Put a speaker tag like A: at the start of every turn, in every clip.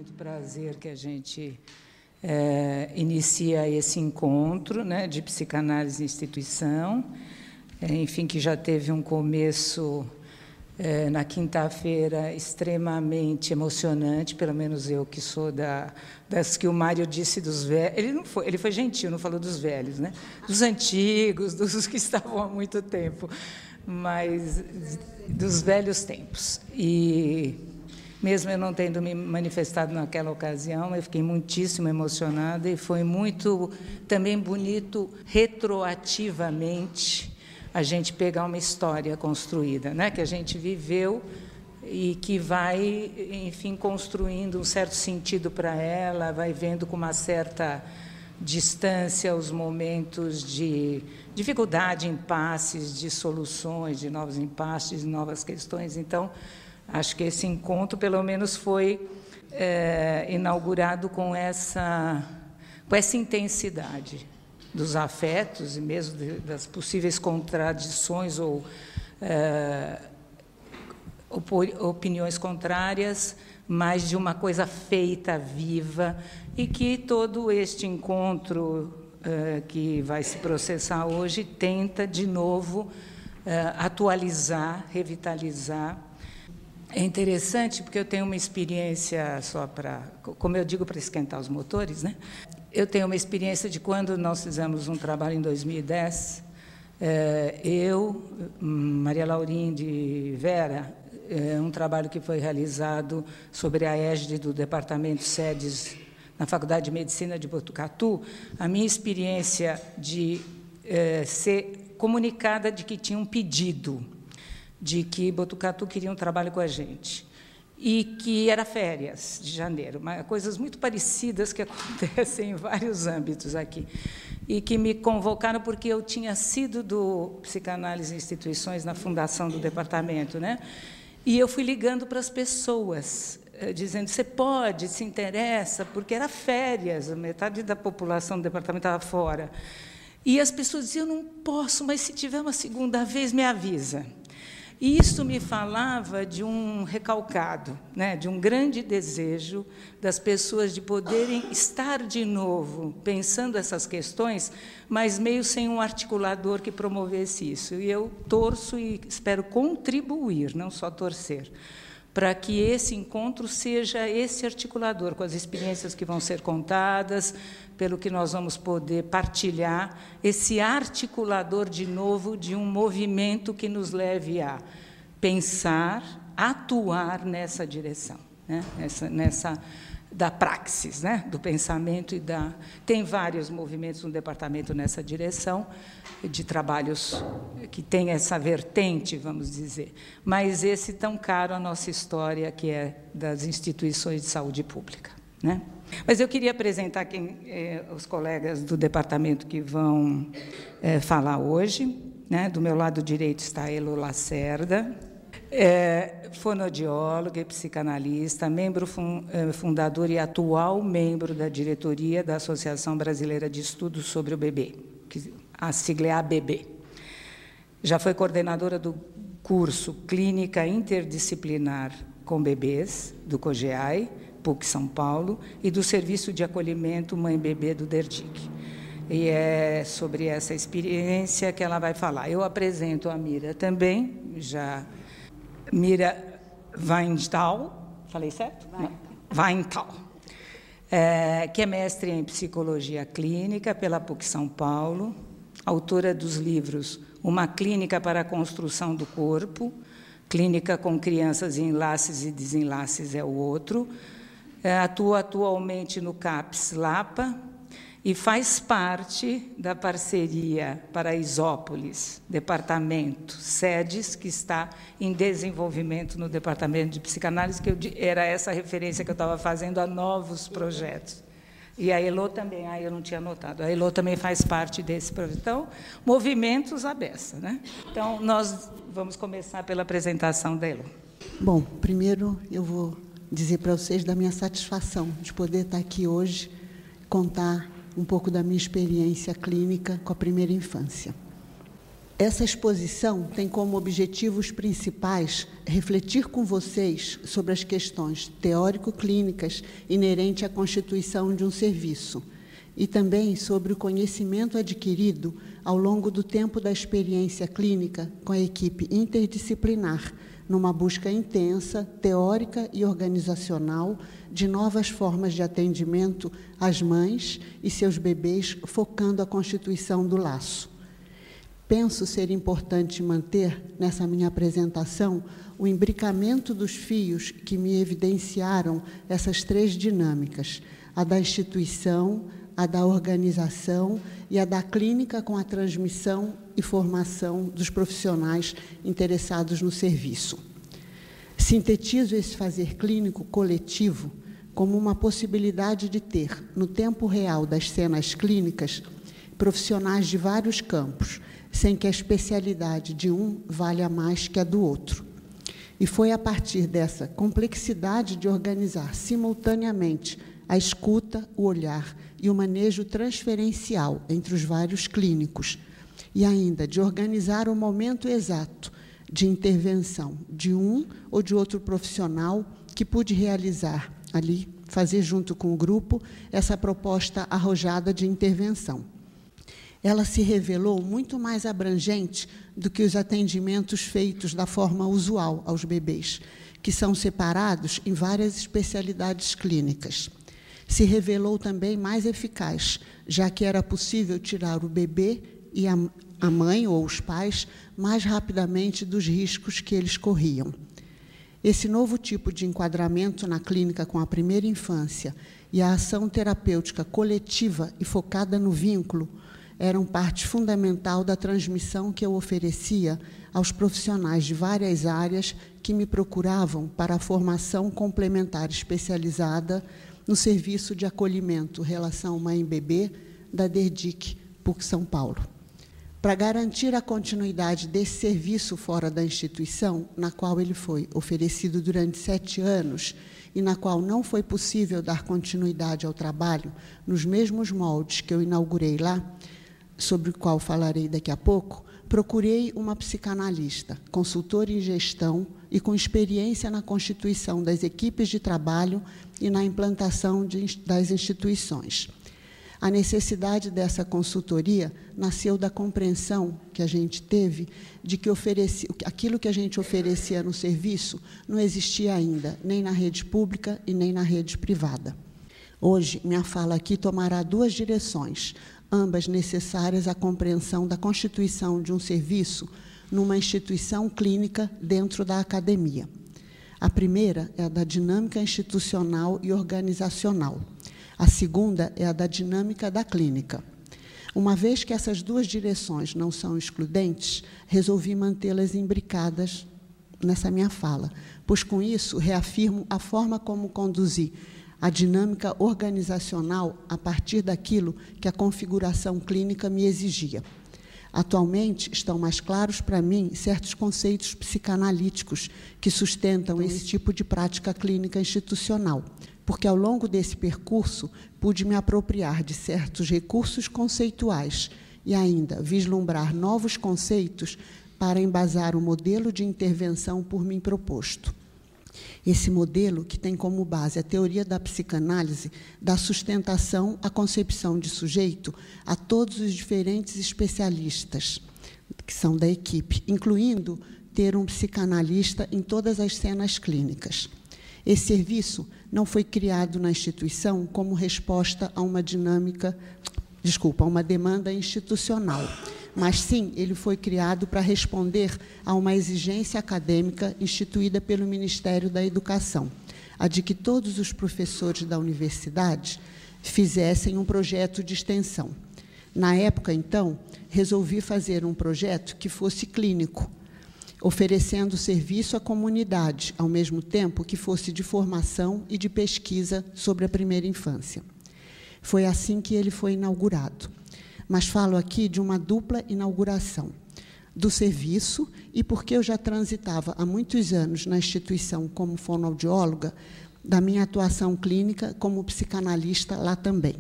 A: muito prazer que a gente inicia esse encontro, né, de psicanálise em instituição, enfim, que já teve um começo na quinta-feira extremamente emocionante, pelo menos eu que sou das que o Mário disse dos velhos, ele foi gentil, não falou dos velhos, né? Dos antigos, dos que estavam há muito tempo, mas dos velhos tempos. E mesmo eu não tendo me manifestado naquela ocasião, eu fiquei muitíssimo emocionada e foi muito também bonito retroativamente a gente pegar uma história construída, né, que a gente viveu e que vai, enfim, construindo um certo sentido para ela, vai vendo com uma certa distância os momentos de dificuldade, impasses, de soluções, de novos impasses, de novas questões. Então, acho que esse encontro, pelo menos, foi inaugurado com essa intensidade dos afetos e mesmo das possíveis contradições ou opiniões contrárias, mas de uma coisa feita, viva, e que todo este encontro que vai se processar hoje tenta, de novo, atualizar, revitalizar. É interessante, porque eu tenho uma experiência só para, como eu digo, para esquentar os motores, né? Eu tenho uma experiência de quando nós fizemos um trabalho em 2010, eu, Maria Laurim de Vera, um trabalho que foi realizado sobre a égide do Departamento SEDES na Faculdade de Medicina de Botucatu, a minha experiência de ser comunicada de que tinha um pedido, de que Botucatu queria um trabalho com a gente, e que era férias de janeiro, coisas muito parecidas que acontecem em vários âmbitos aqui, e que me convocaram porque eu tinha sido do Psicanálise em Instituições na fundação do departamento, né? E eu fui ligando para as pessoas, dizendo, você pode, se interessa, porque era férias, metade da população do departamento estava fora. E as pessoas diziam, eu não posso, mas se tiver uma segunda vez, me avisa. E isso me falava de um recalcado, né, de um grande desejo das pessoas de poderem estar de novo pensando essas questões, mas meio sem um articulador que promovesse isso. E eu torço e espero contribuir, não só torcer, para que esse encontro seja esse articulador, com as experiências que vão ser contadas, pelo que nós vamos poder partilhar, esse articulador, de novo, de um movimento que nos leve a pensar, atuar nessa direção, né? Da praxis, né? Do pensamento e da... Tem vários movimentos no departamento nessa direção, de trabalhos que têm essa vertente, vamos dizer, mas esse tão caro à nossa história, que é das instituições de saúde pública, né? Mas eu queria apresentar os colegas do departamento que vão falar hoje, né? Do meu lado direito está a Elo Lacerda, fonoaudióloga e psicanalista, membro fundador e atual membro da diretoria da Associação Brasileira de Estudos sobre o Bebê, a sigla é ABB. Já foi coordenadora do curso Clínica Interdisciplinar com Bebês, do COGEAI, PUC São Paulo, e do Serviço de Acolhimento Mãe-Bebê do DERDIC. E é sobre essa experiência que ela vai falar. Eu apresento a Mira também, Mira Weinthal, falei certo? Weinthal, que é mestre em Psicologia Clínica pela PUC São Paulo, autora dos livros Uma Clínica para a Construção do Corpo, Clínica com Crianças em Enlaces e Desenlaces é o outro, atua atualmente no CAPS Lapa e faz parte da parceria Paraisópolis, departamento SEDES, que está em desenvolvimento no departamento de psicanálise, que era essa referência que eu estava fazendo a novos projetos. E a Elo também, eu não tinha notado, a Elo também faz parte desse projeto. Então, movimentos à beça, né? Então, nós vamos começar pela apresentação da Elo.
B: Bom, primeiro eu vou dizer para vocês da minha satisfação de poder estar aqui hoje, contar um pouco da minha experiência clínica com a primeira infância. Essa exposição tem como objetivos principais refletir com vocês sobre as questões teórico-clínicas inerentes à constituição de um serviço e também sobre o conhecimento adquirido ao longo do tempo da experiência clínica com a equipe interdisciplinar, numa busca intensa, teórica e organizacional de novas formas de atendimento às mães e seus bebês, focando a constituição do laço. Penso ser importante manter, nessa minha apresentação, o imbricamento dos fios que me evidenciaram essas três dinâmicas, a da instituição, a da organização e a da clínica, com a transmissão e formação dos profissionais interessados no serviço. Sintetizo esse fazer clínico coletivo como uma possibilidade de ter, no tempo real das cenas clínicas, profissionais de vários campos, sem que a especialidade de um valha mais que a do outro. E foi a partir dessa complexidade de organizar simultaneamente a escuta, o olhar e o manejo transferencial entre os vários clínicos, e ainda de organizar o momento exato de intervenção de um ou de outro profissional que pude realizar ali, fazer junto com o grupo, essa proposta arrojada de intervenção. Ela se revelou muito mais abrangente do que os atendimentos feitos da forma usual aos bebês, que são separados em várias especialidades clínicas. Se revelou também mais eficaz, já que era possível tirar o bebê e a mãe ou os pais mais rapidamente dos riscos que eles corriam. Esse novo tipo de enquadramento na clínica com a primeira infância e a ação terapêutica coletiva e focada no vínculo eram parte fundamental da transmissão que eu oferecia aos profissionais de várias áreas que me procuravam para a formação complementar especializada no serviço de acolhimento relação mãe-bebê da DERDIC, PUC São Paulo. Para garantir a continuidade desse serviço fora da instituição, na qual ele foi oferecido durante 7 anos e na qual não foi possível dar continuidade ao trabalho nos mesmos moldes que eu inaugurei lá, sobre o qual falarei daqui a pouco, procurei uma psicanalista, consultora em gestão e com experiência na constituição das equipes de trabalho e na implantação das instituições. A necessidade dessa consultoria nasceu da compreensão que a gente teve de que aquilo que a gente oferecia no serviço não existia ainda, nem na rede pública e nem na rede privada. Hoje, minha fala aqui tomará 2 direções, ambas necessárias à compreensão da constituição de um serviço numa instituição clínica dentro da academia. A primeira é a da dinâmica institucional e organizacional. A segunda é a da dinâmica da clínica. Uma vez que essas 2 direções não são excludentes, resolvi mantê-las imbricadas nessa minha fala, pois, com isso, reafirmo a forma como conduzi a dinâmica organizacional a partir daquilo que a configuração clínica me exigia. Atualmente, estão mais claros para mim certos conceitos psicanalíticos que sustentam esse tipo de prática clínica institucional, porque, ao longo desse percurso, pude me apropriar de certos recursos conceituais e ainda vislumbrar novos conceitos para embasar o modelo de intervenção por mim proposto. Esse modelo, que tem como base a teoria da psicanálise, dá sustentação à concepção de sujeito a todos os diferentes especialistas que são da equipe, incluindo ter um psicanalista em todas as cenas clínicas. Esse serviço não foi criado na instituição como resposta a uma demanda institucional, mas sim, ele foi criado para responder a uma exigência acadêmica instituída pelo Ministério da Educação, a de que todos os professores da universidade fizessem um projeto de extensão. Na época, então, resolvi fazer um projeto que fosse clínico, oferecendo serviço à comunidade, ao mesmo tempo que fosse de formação e de pesquisa sobre a primeira infância. Foi assim que ele foi inaugurado. Mas falo aqui de uma dupla inauguração, do serviço e porque eu já transitava há muitos anos na instituição como fonoaudióloga, da minha atuação clínica como psicanalista lá também.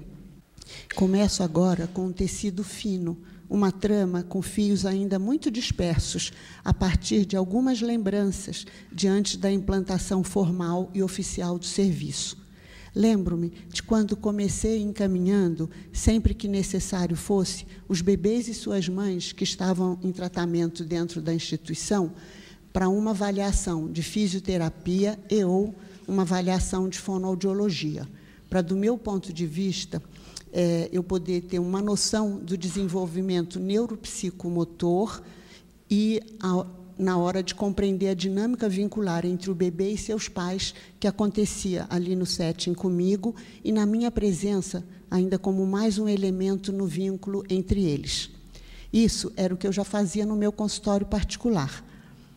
B: Começo agora com um tecido fino, uma trama com fios ainda muito dispersos, a partir de algumas lembranças diante da implantação formal e oficial do serviço. Lembro-me de quando comecei encaminhando, sempre que necessário fosse, os bebês e suas mães que estavam em tratamento dentro da instituição para uma avaliação de fisioterapia e ou uma avaliação de fonoaudiologia, para, do meu ponto de vista, eu poder ter uma noção do desenvolvimento neuropsicomotor e na hora de compreender a dinâmica vincular entre o bebê e seus pais, que acontecia ali no setting comigo e na minha presença, ainda como mais um elemento no vínculo entre eles. Isso era o que eu já fazia no meu consultório particular.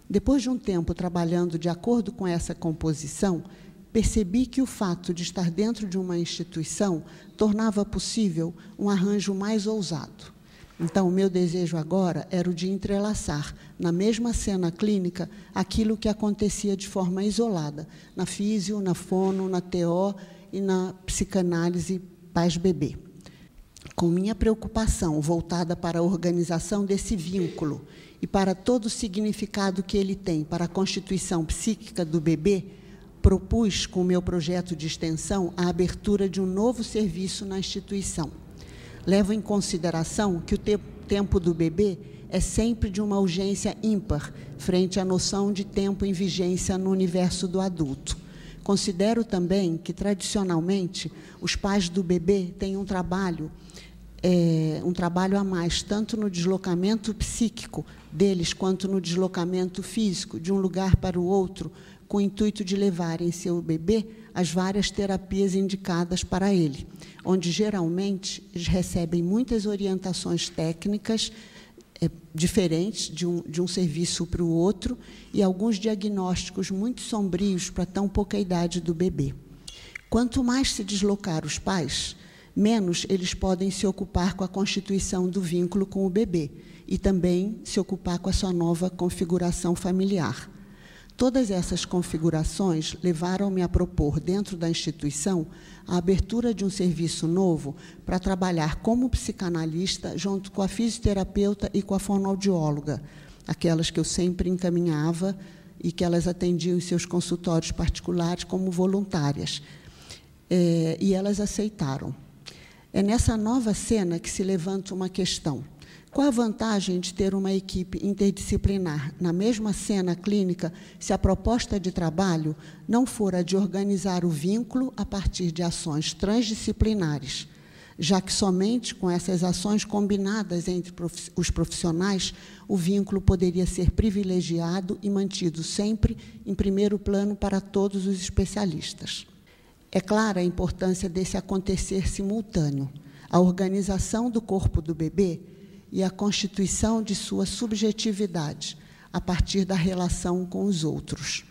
B: Depois de um tempo trabalhando de acordo com essa composição, percebi que o fato de estar dentro de uma instituição tornava possível um arranjo mais ousado. Então, o meu desejo agora era o de entrelaçar, na mesma cena clínica, aquilo que acontecia de forma isolada, na físio, na fono, na TO e na psicanálise pais-bebê. Com minha preocupação voltada para a organização desse vínculo e para todo o significado que ele tem para a constituição psíquica do bebê, propus, com o meu projeto de extensão, a abertura de um novo serviço na instituição. Levo em consideração que o tempo do bebê é sempre de uma urgência ímpar, frente à noção de tempo em vigência no universo do adulto. Considero também que, tradicionalmente, os pais do bebê têm um trabalho a mais, tanto no deslocamento psíquico deles, quanto no deslocamento físico, de um lugar para o outro, com o intuito de levarem seu bebê as várias terapias indicadas para ele, onde, geralmente, eles recebem muitas orientações técnicas diferentes de um serviço para o outro e alguns diagnósticos muito sombrios para tão pouca idade do bebê. Quanto mais se deslocar os pais, menos eles podem se ocupar com a constituição do vínculo com o bebê e também se ocupar com a sua nova configuração familiar. Todas essas configurações levaram-me a propor, dentro da instituição, a abertura de um serviço novo para trabalhar como psicanalista junto com a fisioterapeuta e com a fonoaudióloga, aquelas que eu sempre encaminhava e que elas atendiam em seus consultórios particulares como voluntárias. E elas aceitaram. É nessa nova cena que se levanta uma questão. Qual a vantagem de ter uma equipe interdisciplinar na mesma cena clínica se a proposta de trabalho não for a de organizar o vínculo a partir de ações transdisciplinares, já que somente com essas ações combinadas entre os profissionais o vínculo poderia ser privilegiado e mantido sempre em primeiro plano para todos os especialistas. É clara a importância desse acontecer simultâneo, a organização do corpo do bebê e a constituição de sua subjetividade a partir da relação com os outros.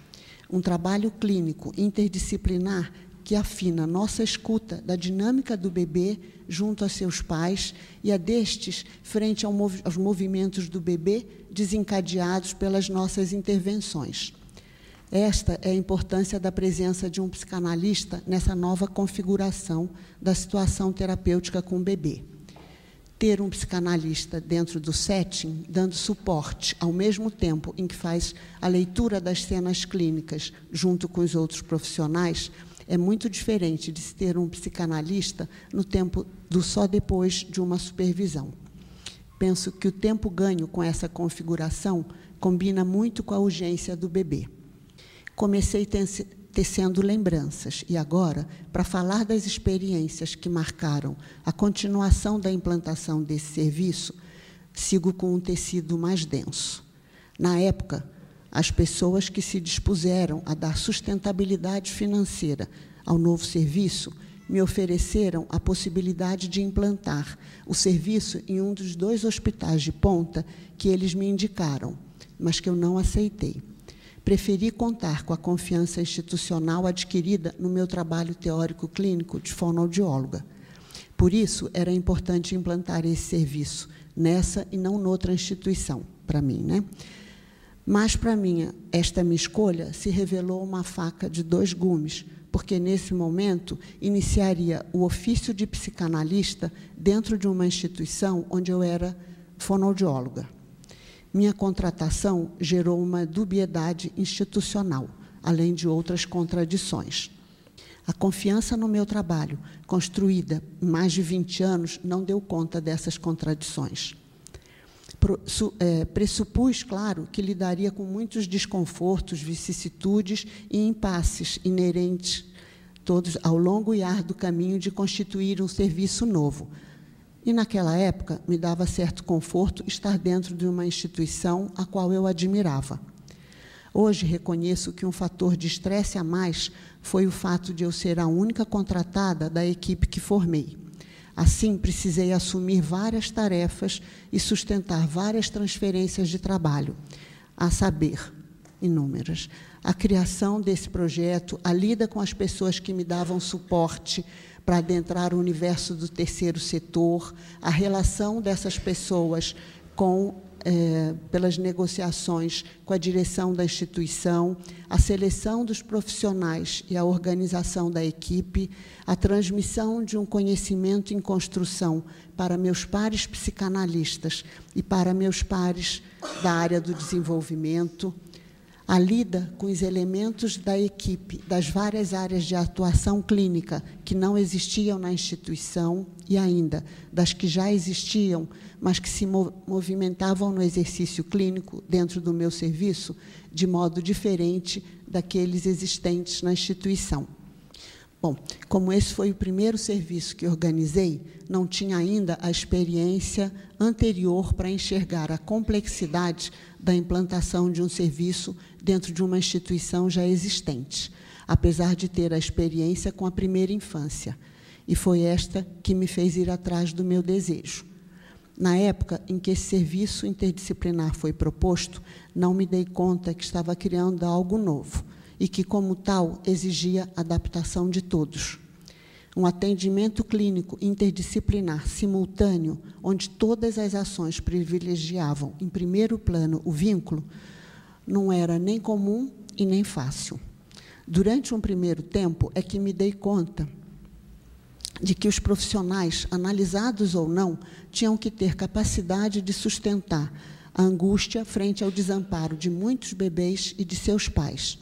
B: Um trabalho clínico interdisciplinar que afina nossa escuta da dinâmica do bebê junto a seus pais e a destes frente aos movimentos do bebê desencadeados pelas nossas intervenções. Esta é a importância da presença de um psicanalista nessa nova configuração da situação terapêutica com o bebê. Ter um psicanalista dentro do setting, dando suporte, ao mesmo tempo em que faz a leitura das cenas clínicas junto com os outros profissionais, é muito diferente de se ter um psicanalista no tempo do só depois de uma supervisão. Penso que o tempo ganho com essa configuração combina muito com a urgência do bebê. Comecei tecendo lembranças, e agora, para falar das experiências que marcaram a continuação da implantação desse serviço, sigo com um tecido mais denso. Na época, as pessoas que se dispuseram a dar sustentabilidade financeira ao novo serviço me ofereceram a possibilidade de implantar o serviço em um dos 2 hospitais de ponta que eles me indicaram, mas que eu não aceitei. Preferi contar com a confiança institucional adquirida no meu trabalho teórico-clínico de fonoaudióloga. Por isso, era importante implantar esse serviço nessa e não noutra instituição, para mim, né? Mas, para mim, esta minha escolha se revelou uma faca de 2 gumes, porque, nesse momento, iniciaria o ofício de psicanalista dentro de uma instituição onde eu era fonoaudióloga. Minha contratação gerou uma dubiedade institucional, além de outras contradições. A confiança no meu trabalho, construída em mais de 20 anos, não deu conta dessas contradições. Pressupus, claro, que lidaria com muitos desconfortos, vicissitudes e impasses inerentes, todos ao longo e árduo caminho de constituir um serviço novo. E, naquela época, me dava certo conforto estar dentro de uma instituição a qual eu admirava. Hoje, reconheço que um fator de estresse a mais foi o fato de eu ser a única contratada da equipe que formei. Assim, precisei assumir várias tarefas e sustentar várias transferências de trabalho, a saber, inúmeras. A criação desse projeto, a lida com as pessoas que me davam suporte para adentrar o universo do terceiro setor, a relação dessas pessoas pelas negociações com a direção da instituição, a seleção dos profissionais e a organização da equipe, a transmissão de um conhecimento em construção para meus pares psicanalistas e para meus pares da área do desenvolvimento, a lida com os elementos da equipe das várias áreas de atuação clínica que não existiam na instituição e ainda das que já existiam, mas que se movimentavam no exercício clínico dentro do meu serviço de modo diferente daqueles existentes na instituição. Bom, como esse foi o primeiro serviço que organizei, não tinha ainda a experiência anterior para enxergar a complexidade da implantação de um serviço dentro de uma instituição já existente, apesar de ter a experiência com a primeira infância. E foi esta que me fez ir atrás do meu desejo. Na época em que esse serviço interdisciplinar foi proposto, não me dei conta que estava criando algo novo e que, como tal, exigia adaptação de todos. Um atendimento clínico interdisciplinar simultâneo, onde todas as ações privilegiavam, em primeiro plano, o vínculo, não era nem comum e nem fácil. Durante um primeiro tempo é que me dei conta de que os profissionais, analisados ou não, tinham que ter capacidade de sustentar a angústia frente ao desamparo de muitos bebês e de seus pais.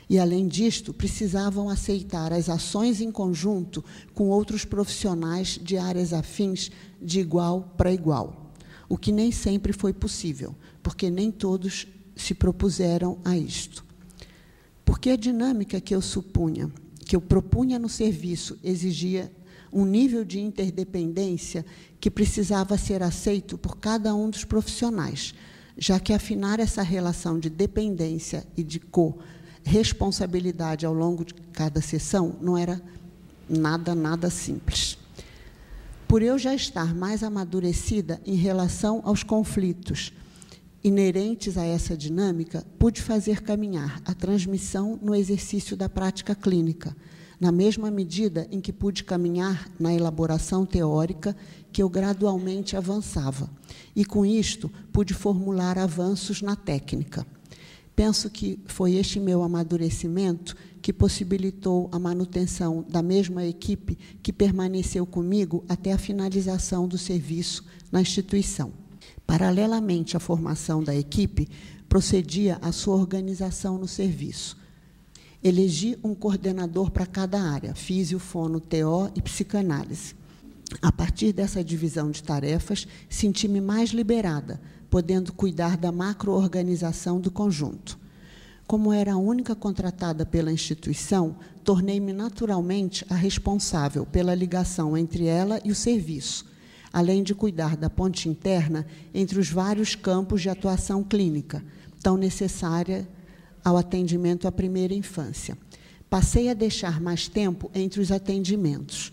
B: E, além disto, precisavam aceitar as ações em conjunto com outros profissionais de áreas afins de igual para igual, o que nem sempre foi possível, porque nem todos se propuseram a isto. Porque a dinâmica que eu propunha no serviço exigia um nível de interdependência que precisava ser aceito por cada um dos profissionais, já que afinar essa relação de dependência e de responsabilidade ao longo de cada sessão não era nada simples. Por eu já estar mais amadurecida em relação aos conflitos inerentes a essa dinâmica, pude fazer caminhar a transmissão no exercício da prática clínica, na mesma medida em que pude caminhar na elaboração teórica que eu gradualmente avançava, e, com isto, pude formular avanços na técnica. Penso que foi este meu amadurecimento que possibilitou a manutenção da mesma equipe que permaneceu comigo até a finalização do serviço na instituição. Paralelamente à formação da equipe, procedia a sua organização no serviço. Elegi um coordenador para cada área, físio, fono, TO e psicanálise. A partir dessa divisão de tarefas, senti-me mais liberada, podendo cuidar da macro-organização do conjunto. Como era a única contratada pela instituição, tornei-me naturalmente a responsável pela ligação entre ela e o serviço, além de cuidar da ponte interna entre os vários campos de atuação clínica, tão necessária ao atendimento à primeira infância. Passei a deixar mais tempo entre os atendimentos,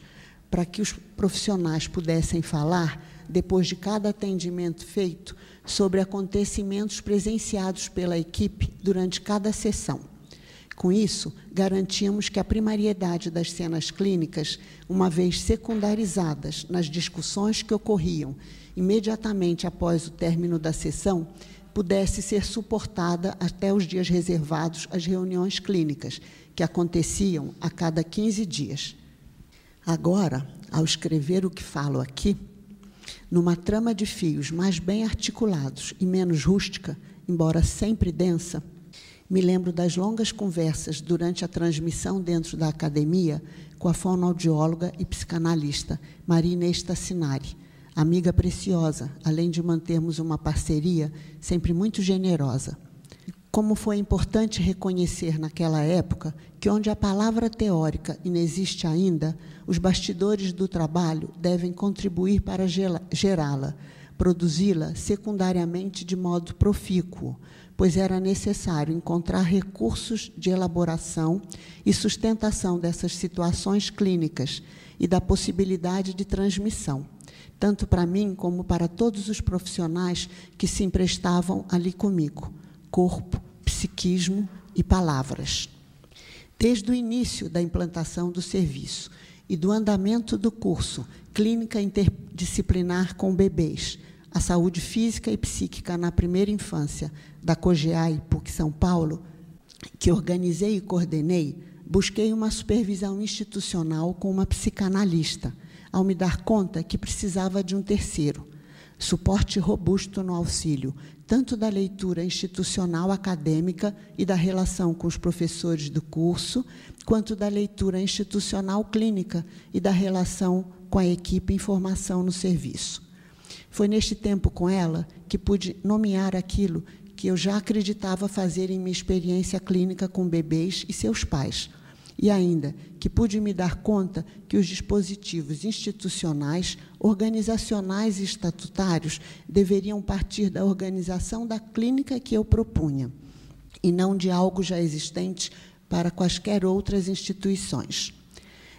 B: para que os profissionais pudessem falar, depois de cada atendimento feito, sobre acontecimentos presenciados pela equipe durante cada sessão. Com isso, garantíamos que a primariedade das cenas clínicas, uma vez secundarizadas nas discussões que ocorriam imediatamente após o término da sessão, pudesse ser suportada até os dias reservados às reuniões clínicas, que aconteciam a cada 15 dias. Agora, ao escrever o que falo aqui, Numa trama de fios mais bem articulados e menos rústica, embora sempre densa, me lembro das longas conversas durante a transmissão dentro da academia com a fonoaudióloga e psicanalista Maria Inês Tassinari, amiga preciosa, além de mantermos uma parceria sempre muito generosa. Como foi importante reconhecer naquela época que onde a palavra teórica inexiste ainda, os bastidores do trabalho devem contribuir para gerá-la, produzi-la secundariamente de modo profícuo, pois era necessário encontrar recursos de elaboração e sustentação dessas situações clínicas e da possibilidade de transmissão, tanto para mim como para todos os profissionais que se emprestavam ali comigo, corpo, psiquismo e palavras. Desde o início da implantação do serviço e do andamento do curso Clínica Interdisciplinar com Bebês, a Saúde Física e Psíquica na Primeira Infância, da COGEA PUC São Paulo, que organizei e coordenei, busquei uma supervisão institucional com uma psicanalista, ao me dar conta que precisava de um terceiro, suporte robusto no auxílio, tanto da leitura institucional acadêmica e da relação com os professores do curso, quanto da leitura institucional clínica e da relação com a equipe em formação no serviço. Foi neste tempo com ela que pude nomear aquilo que eu já acreditava fazer em minha experiência clínica com bebês e seus pais, e ainda que pude me dar conta que os dispositivos institucionais, organizacionais e estatutários deveriam partir da organização da clínica que eu propunha, e não de algo já existente para quaisquer outras instituições.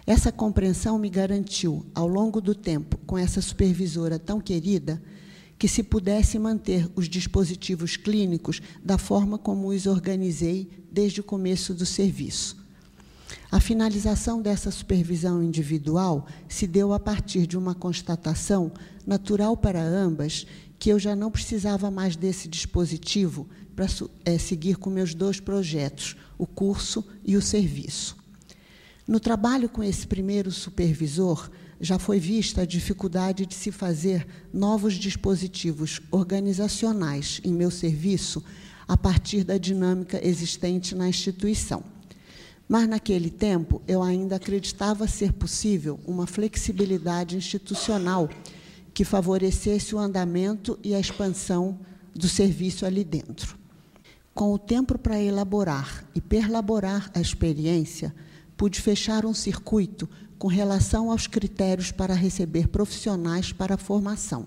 B: Essa compreensão me garantiu, ao longo do tempo, com essa supervisora tão querida, que se pudesse manter os dispositivos clínicos da forma como os organizei desde o começo do serviço. A finalização dessa supervisão individual se deu a partir de uma constatação natural para ambas, que eu já não precisava mais desse dispositivo para seguir com meus dois projetos, o curso e o serviço. No trabalho com esse primeiro supervisor, já foi vista a dificuldade de se fazer novos dispositivos organizacionais em meu serviço a partir da dinâmica existente na instituição. Mas, naquele tempo, eu ainda acreditava ser possível uma flexibilidade institucional que favorecesse o andamento e a expansão do serviço ali dentro. Com o tempo para elaborar e perlaborar a experiência, pude fechar um circuito com relação aos critérios para receber profissionais para a formação.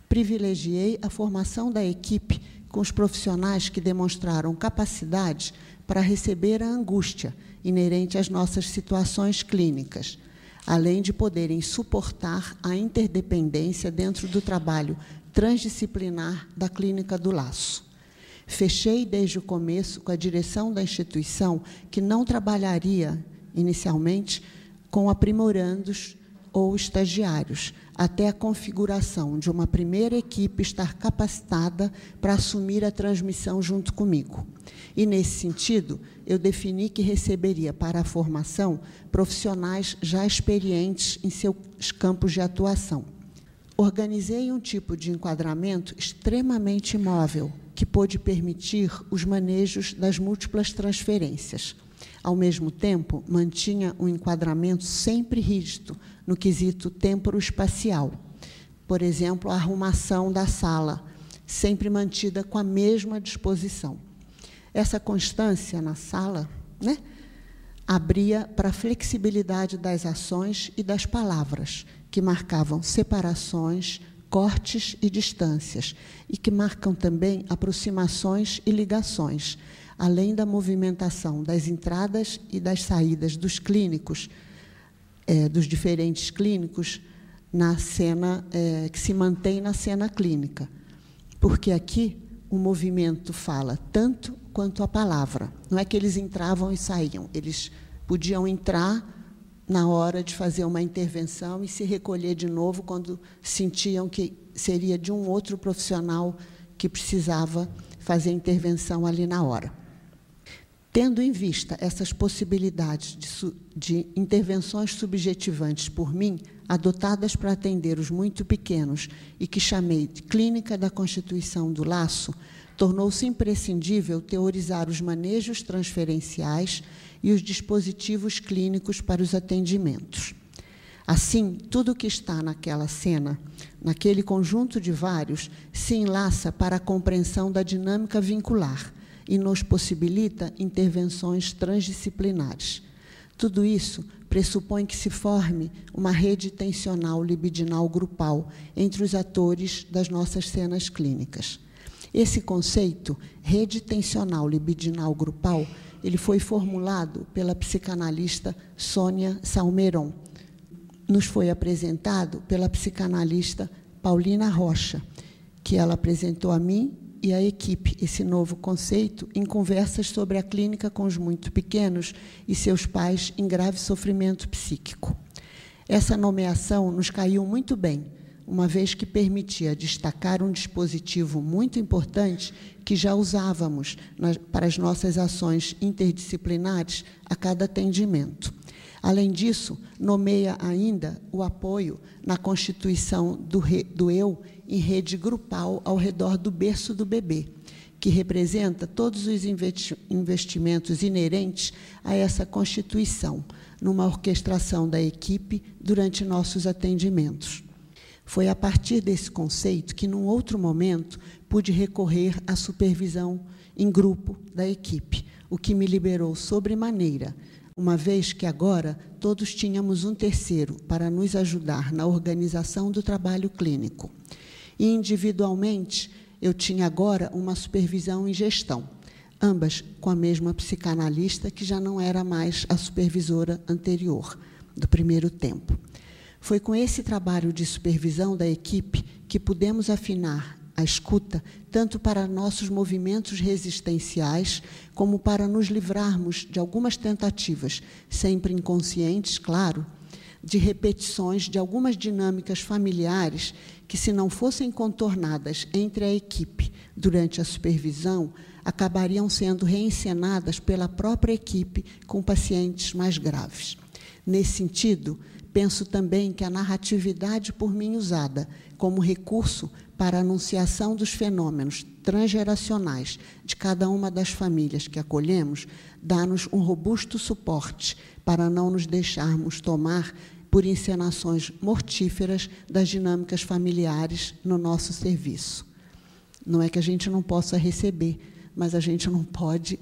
B: Privilegiei a formação da equipe com os profissionais que demonstraram capacidade para receber a angústia inerente às nossas situações clínicas, além de poderem suportar a interdependência dentro do trabalho transdisciplinar da Clínica do Laço. Fechei desde o começo com a direção da instituição que não trabalharia, inicialmente, com aprimorandos ou estagiários, até a configuração de uma primeira equipe estar capacitada para assumir a transmissão junto comigo. E, nesse sentido, eu defini que receberia para a formação profissionais já experientes em seus campos de atuação. Organizei um tipo de enquadramento extremamente móvel, que pôde permitir os manejos das múltiplas transferências. Ao mesmo tempo, mantinha um enquadramento sempre rígido no quesito temporo-espacial. Por exemplo, a arrumação da sala, sempre mantida com a mesma disposição. Essa constância na sala, abria para a flexibilidade das ações e das palavras, que marcavam separações, cortes e distâncias, e que marcam também aproximações e ligações, além da movimentação das entradas e das saídas dos clínicos, dos diferentes clínicos, na cena, que se mantém na cena clínica. Porque aqui o movimento fala tanto quanto a palavra. Não é que eles entravam e saíam, eles podiam entrar na hora de fazer uma intervenção e se recolher de novo quando sentiam que seria de um outro profissional que precisava fazer a intervenção ali na hora. Tendo em vista essas possibilidades de intervenções subjetivantes por mim, adotadas para atender os muito pequenos e que chamei de clínica da constituição do laço, tornou-se imprescindível teorizar os manejos transferenciais e os dispositivos clínicos para os atendimentos. Assim, tudo o que está naquela cena, naquele conjunto de vários, se enlaça para a compreensão da dinâmica vincular e nos possibilita intervenções transdisciplinares. Tudo isso pressupõe que se forme uma rede tensional libidinal grupal entre os atores das nossas cenas clínicas. Esse conceito, rede tensional libidinal grupal, ele foi formulado pela psicanalista Sônia Salmeron. Nos foi apresentado pela psicanalista Paulina Rocha, que ela apresentou a mim e à equipe esse novo conceito em conversas sobre a clínica com os muito pequenos e seus pais em grave sofrimento psíquico. Essa nomeação nos caiu muito bem, uma vez que permitia destacar um dispositivo muito importante que já usávamos para as nossas ações interdisciplinares a cada atendimento. Além disso, nomeia ainda o apoio na constituição do eu em rede grupal ao redor do berço do bebê, que representa todos os investimentos inerentes a essa constituição, numa orquestração da equipe durante nossos atendimentos. Foi a partir desse conceito que, num outro momento, pude recorrer à supervisão em grupo da equipe, o que me liberou sobremaneira, uma vez que agora todos tínhamos um terceiro para nos ajudar na organização do trabalho clínico. E, individualmente, eu tinha agora uma supervisão em gestão, ambas com a mesma psicanalista, que já não era mais a supervisora anterior, do primeiro tempo. Foi com esse trabalho de supervisão da equipe que pudemos afinar a escuta tanto para nossos movimentos resistenciais como para nos livrarmos de algumas tentativas, sempre inconscientes, claro, de repetições de algumas dinâmicas familiares que, se não fossem contornadas entre a equipe durante a supervisão, acabariam sendo reencenadas pela própria equipe com pacientes mais graves. Nesse sentido, penso também que a narratividade por mim usada como recurso para a anunciação dos fenômenos transgeracionais de cada uma das famílias que acolhemos dá-nos um robusto suporte para não nos deixarmos tomar por encenações mortíferas das dinâmicas familiares no nosso serviço. Não é que a gente não possa receber, mas a gente não pode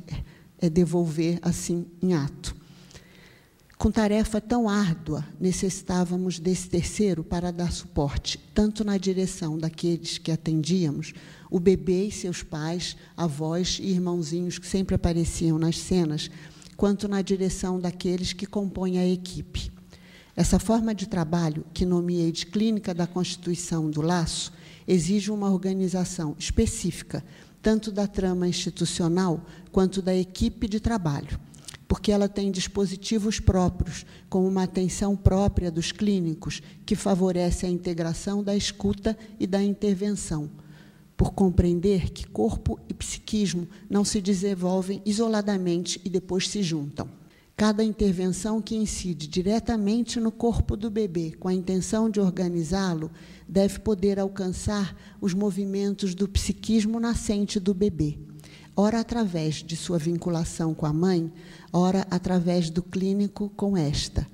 B: devolver assim em ato. Com tarefa tão árdua, necessitávamos desse terceiro para dar suporte, tanto na direção daqueles que atendíamos, o bebê e seus pais, avós e irmãozinhos que sempre apareciam nas cenas, quanto na direção daqueles que compõem a equipe. Essa forma de trabalho, que nomeei de clínica da constituição do laço, exige uma organização específica, tanto da trama institucional quanto da equipe de trabalho, porque ela tem dispositivos próprios, com uma atenção própria dos clínicos, que favorece a integração da escuta e da intervenção, por compreender que corpo e psiquismo não se desenvolvem isoladamente e depois se juntam. Cada intervenção que incide diretamente no corpo do bebê, com a intenção de organizá-lo, deve poder alcançar os movimentos do psiquismo nascente do bebê, ora através de sua vinculação com a mãe, ora através do clínico com esta.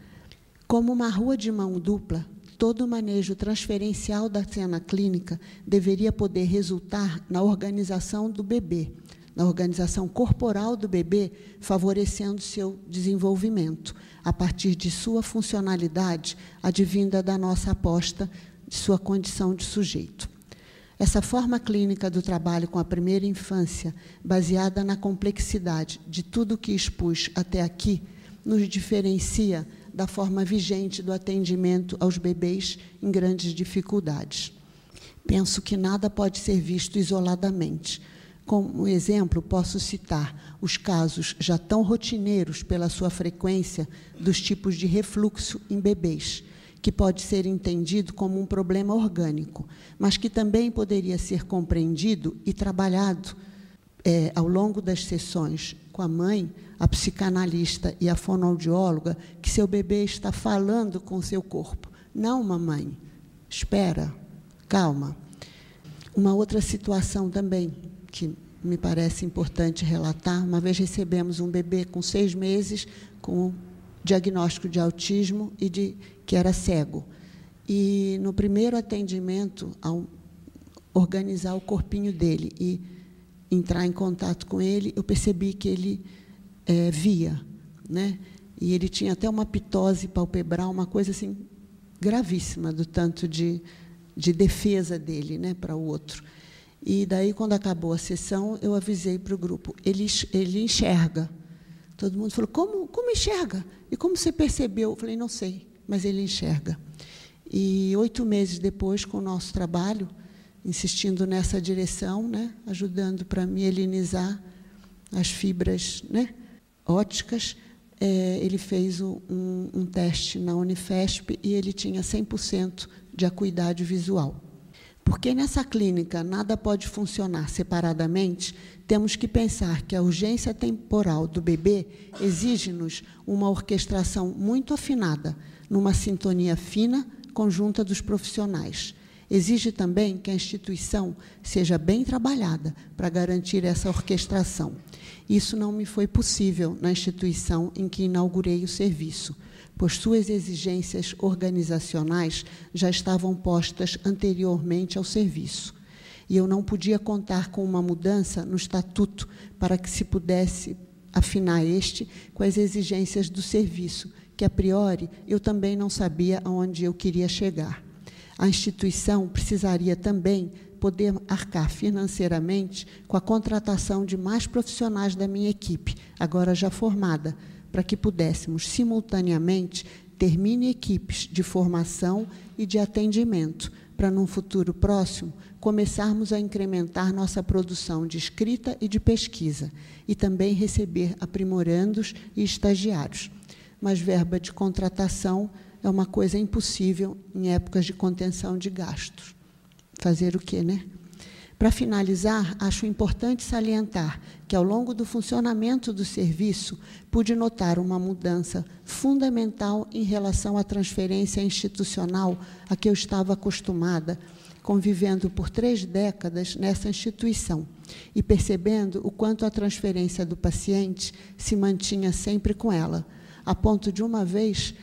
B: Como uma rua de mão dupla, todo o manejo transferencial da cena clínica deveria poder resultar na organização do bebê, na organização corporal do bebê, favorecendo seu desenvolvimento, a partir de sua funcionalidade, advinda da nossa aposta de sua condição de sujeito. Essa forma clínica do trabalho com a primeira infância, baseada na complexidade de tudo o que expus até aqui, nos diferencia da forma vigente do atendimento aos bebês em grandes dificuldades. Penso que nada pode ser visto isoladamente. Como exemplo, posso citar os casos já tão rotineiros pela sua frequência dos tipos de refluxo em bebês, que pode ser entendido como um problema orgânico, mas que também poderia ser compreendido e trabalhado ao longo das sessões com a mãe, a psicanalista e a fonoaudióloga, que seu bebê está falando com o seu corpo. Não, mamãe, espera, calma. Uma outra situação também, que me parece importante relatar, uma vez recebemos um bebê com 6 meses, com diagnóstico de autismo e que era cego. E, no primeiro atendimento, ao organizar o corpinho dele e entrar em contato com ele, eu percebi que ele via, né? E ele tinha até uma pitose palpebral, uma coisa assim gravíssima, do tanto de defesa dele, né, para o outro. E daí, quando acabou a sessão, eu avisei para o grupo, ele enxerga. Todo mundo falou, como enxerga? E como você percebeu? Eu falei, não sei, mas ele enxerga. E 8 meses depois, com o nosso trabalho, insistindo nessa direção, né, ajudando para mielinizar as fibras, né, ópticas, ele fez um teste na Unifesp e ele tinha 100% de acuidade visual. Porque nessa clínica nada pode funcionar separadamente, temos que pensar que a urgência temporal do bebê exige-nos uma orquestração muito afinada, numa sintonia fina, conjunta dos profissionais. Exige também que a instituição seja bem trabalhada para garantir essa orquestração. Isso não me foi possível na instituição em que inaugurei o serviço, pois suas exigências organizacionais já estavam postas anteriormente ao serviço. E eu não podia contar com uma mudança no estatuto para que se pudesse afinar este com as exigências do serviço, que, a priori, eu também não sabia aonde eu queria chegar. A instituição precisaria também poder arcar financeiramente com a contratação de mais profissionais da minha equipe, agora já formada, para que pudéssemos, simultaneamente, ter mini-equipes de formação e de atendimento, para, num futuro próximo, começarmos a incrementar nossa produção de escrita e de pesquisa, e também receber aprimorandos e estagiários. Mas verba de contratação é uma coisa impossível em épocas de contenção de gastos. Fazer o quê, né? Para finalizar, acho importante salientar que, ao longo do funcionamento do serviço, pude notar uma mudança fundamental em relação à transferência institucional a que eu estava acostumada, convivendo por 3 décadas nessa instituição e percebendo o quanto a transferência do paciente se mantinha sempre com ela, a ponto de, uma vez,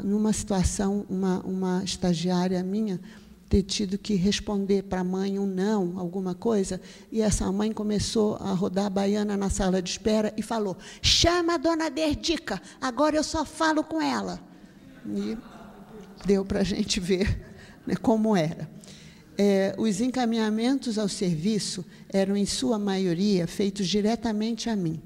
B: numa situação, uma estagiária minha ter tido que responder para a mãe um não, alguma coisa, e essa mãe começou a rodar a baiana na sala de espera e falou, chama a dona Derdica, agora eu só falo com ela. E deu para a gente ver, né, como era. Os encaminhamentos ao serviço eram, em sua maioria, feitos diretamente a mim.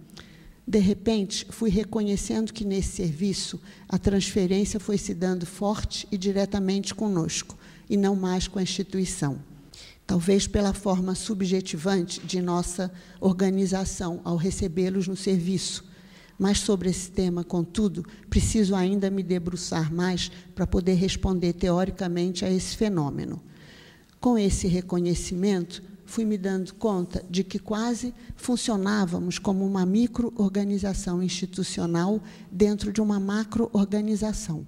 B: De repente, fui reconhecendo que, nesse serviço, a transferência foi se dando forte e diretamente conosco, e não mais com a instituição. Talvez pela forma subjetivante de nossa organização ao recebê-los no serviço. Mas, sobre esse tema, contudo, preciso ainda me debruçar mais para poder responder teoricamente a esse fenômeno. Com esse reconhecimento, fui me dando conta de que quase funcionávamos como uma micro-organização institucional dentro de uma macro-organização,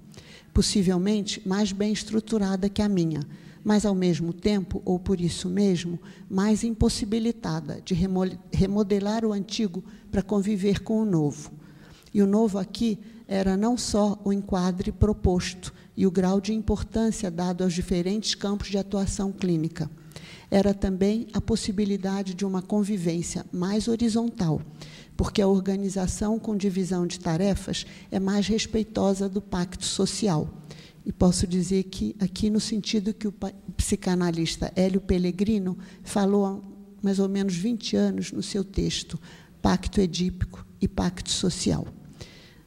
B: possivelmente mais bem estruturada que a minha, mas, ao mesmo tempo, ou por isso mesmo, mais impossibilitada de remodelar o antigo para conviver com o novo. E o novo aqui era não só o enquadre proposto e o grau de importância dado aos diferentes campos de atuação clínica. Era também a possibilidade de uma convivência mais horizontal, porque a organização com divisão de tarefas é mais respeitosa do pacto social. E posso dizer que, aqui no sentido que o psicanalista Hélio Pellegrino falou há mais ou menos 20 anos no seu texto, Pacto Edípico e Pacto Social.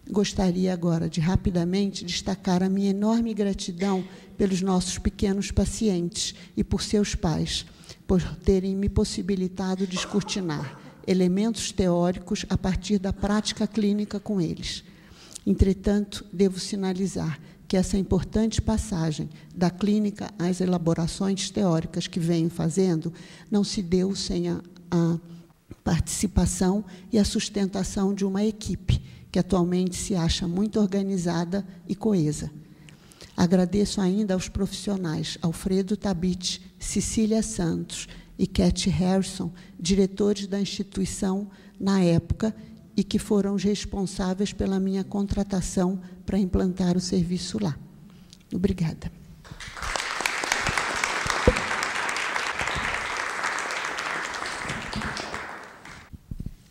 B: Gostaria agora de, rapidamente, destacar a minha enorme gratidão pelos nossos pequenos pacientes e por seus pais, por terem me possibilitado descortinar elementos teóricos a partir da prática clínica com eles. Entretanto, devo sinalizar que essa importante passagem da clínica às elaborações teóricas que venho fazendo não se deu sem a participação e a sustentação de uma equipe, que atualmente se acha muito organizada e coesa. Agradeço ainda aos profissionais Alfredo Tabit, Cecília Santos e Cat Harrison, diretores da instituição na época, e que foram os responsáveis pela minha contratação para implantar o serviço lá. Obrigada.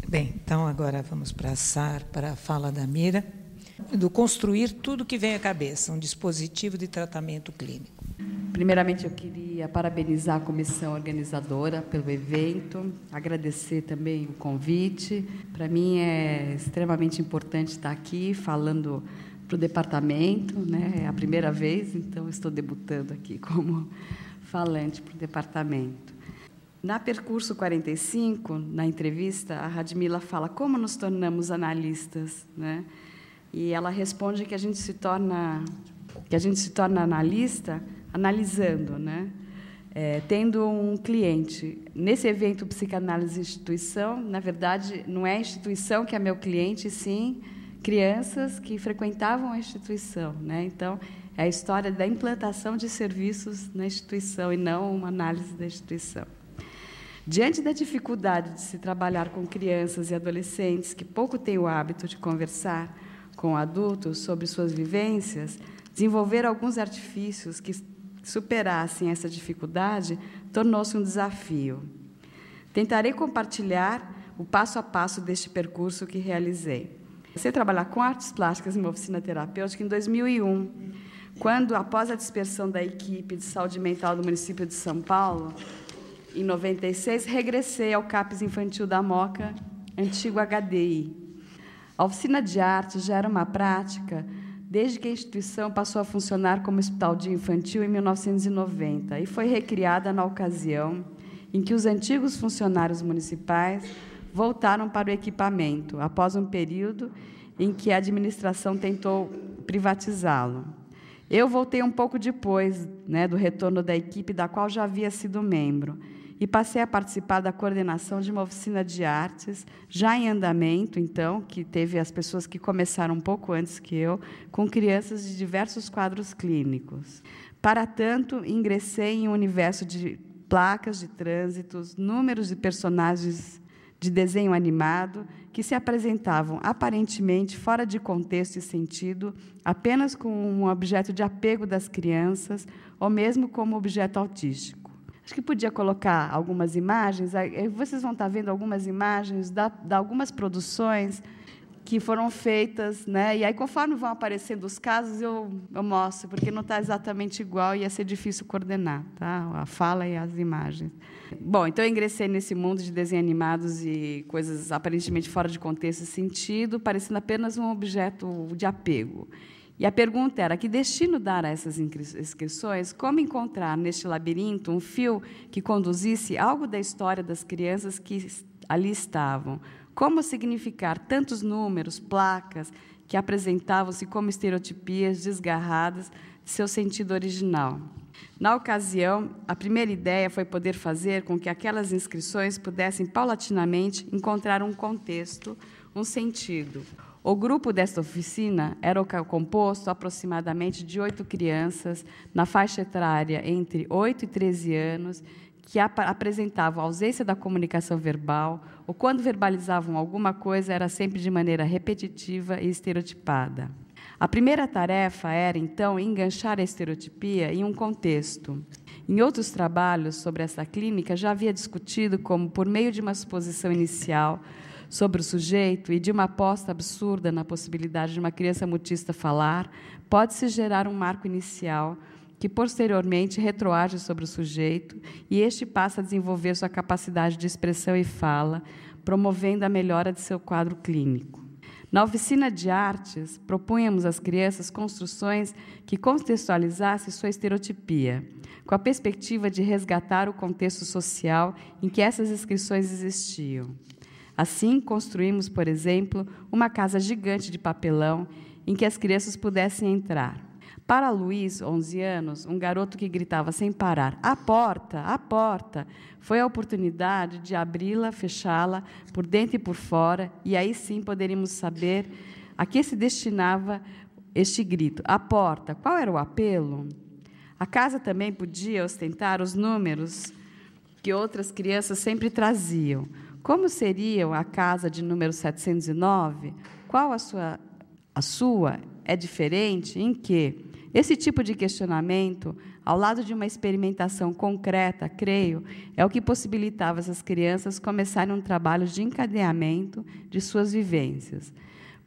A: Bem, então agora vamos passar para a fala da Mira, do construir tudo que vem à cabeça, um dispositivo de tratamento clínico.
C: Primeiramente, eu queria parabenizar a comissão organizadora pelo evento, agradecer também o convite. Para mim é extremamente importante estar aqui falando para o departamento, né? É a primeira vez, então estou debutando aqui como falante para o departamento. Na Percurso 45, na entrevista, a Radmila fala como nos tornamos analistas, né? E ela responde que a gente se torna analista analisando, né? Tendo um cliente. Nesse evento Psicanálise Instituição, na verdade, não é a instituição que é meu cliente, sim crianças que frequentavam a instituição, né? Então, é a história da implantação de serviços na instituição e não uma análise da instituição. Diante da dificuldade de se trabalhar com crianças e adolescentes que pouco têm o hábito de conversar com adultos sobre suas vivências, desenvolver alguns artifícios que superassem essa dificuldade tornou-se um desafio. Tentarei compartilhar o passo a passo deste percurso que realizei. Comecei a trabalhar com artes plásticas em uma oficina terapêutica em 2001, quando, após a dispersão da equipe de saúde mental do município de São Paulo, em 96, regressei ao CAPS Infantil da Moca, antigo HDI. A oficina de arte já era uma prática desde que a instituição passou a funcionar como hospital de infantil em 1990 e foi recriada na ocasião em que os antigos funcionários municipais voltaram para o equipamento, após um período em que a administração tentou privatizá-lo. Eu voltei um pouco depois, né, do retorno da equipe, da qual já havia sido membro, e passei a participar da coordenação de uma oficina de artes, já em andamento, então, que teve as pessoas que começaram um pouco antes que eu, com crianças de diversos quadros clínicos. Para tanto, ingressei em um universo de placas de trânsitos, números de personagens de desenho animado que se apresentavam aparentemente fora de contexto e sentido, apenas como um objeto de apego das crianças, ou mesmo como objeto autístico. Acho que podia colocar algumas imagens. Vocês vão estar vendo algumas imagens de algumas produções que foram feitas, né? E aí, conforme vão aparecendo os casos, eu mostro, porque não está exatamente igual e ia ser difícil coordenar, tá? A fala e as imagens. Bom, então eu ingressei nesse mundo de desenhos animados e coisas aparentemente fora de contexto e sentido, parecendo apenas um objeto de apego. E a pergunta era, que destino dar a essas inscrições? Como encontrar neste labirinto um fio que conduzisse algo da história das crianças que ali estavam? Como significar tantos números, placas, que apresentavam-se como estereotipias desgarradas de seu sentido original? Na ocasião, a primeira ideia foi poder fazer com que aquelas inscrições pudessem, paulatinamente, encontrar um contexto, um sentido. O grupo desta oficina era composto aproximadamente de 8 crianças, na faixa etária entre 8 e 13 anos, que apresentavam ausência da comunicação verbal, ou quando verbalizavam alguma coisa, era sempre de maneira repetitiva e estereotipada. A primeira tarefa era, então, enganchar a estereotipia em um contexto. Em outros trabalhos sobre essa clínica, já havia discutido como, por meio de uma suposição inicial sobre o sujeito e de uma aposta absurda na possibilidade de uma criança mutista falar, pode-se gerar um marco inicial que, posteriormente, retroage sobre o sujeito e este passa a desenvolver sua capacidade de expressão e fala, promovendo a melhora de seu quadro clínico. Na oficina de artes, propunhamos às crianças construções que contextualizassem sua estereotipia, com a perspectiva de resgatar o contexto social em que essas inscrições existiam. Assim, construímos, por exemplo, uma casa gigante de papelão em que as crianças pudessem entrar. Para Luiz, 11 anos, um garoto que gritava sem parar, a porta, foi a oportunidade de abri-la, fechá-la, por dentro e por fora, e aí sim poderíamos saber a que se destinava este grito. A porta, qual era o apelo? A casa também podia ostentar os números que outras crianças sempre traziam. Como seria a casa de número 709? Qual a sua? A sua é diferente? Em quê? Esse tipo de questionamento, ao lado de uma experimentação concreta, creio, é o que possibilitava essas crianças começarem um trabalho de encadeamento de suas vivências.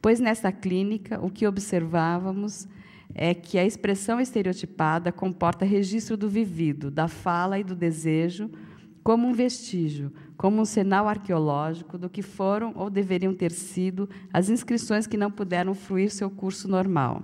C: Pois, nesta clínica, o que observávamos é que a expressão estereotipada comporta registro do vivido, da fala e do desejo, como um vestígio, como um sinal arqueológico do que foram ou deveriam ter sido as inscrições que não puderam fruir seu curso normal,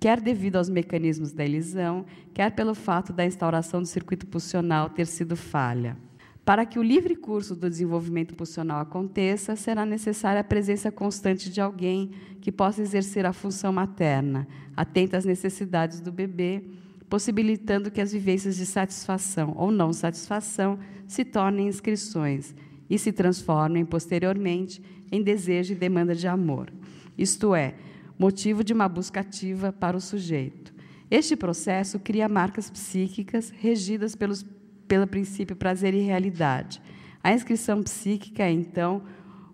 C: quer devido aos mecanismos da elisão, quer pelo fato da instauração do circuito pulsional ter sido falha. Para que o livre curso do desenvolvimento pulsional aconteça, será necessária a presença constante de alguém que possa exercer a função materna, atenta às necessidades do bebê, possibilitando que as vivências de satisfação ou não satisfação se tornem inscrições e se transformem, posteriormente, em desejo e demanda de amor. Isto é, motivo de uma busca ativa para o sujeito. Este processo cria marcas psíquicas regidas pelo princípio prazer e realidade. A inscrição psíquica é, então,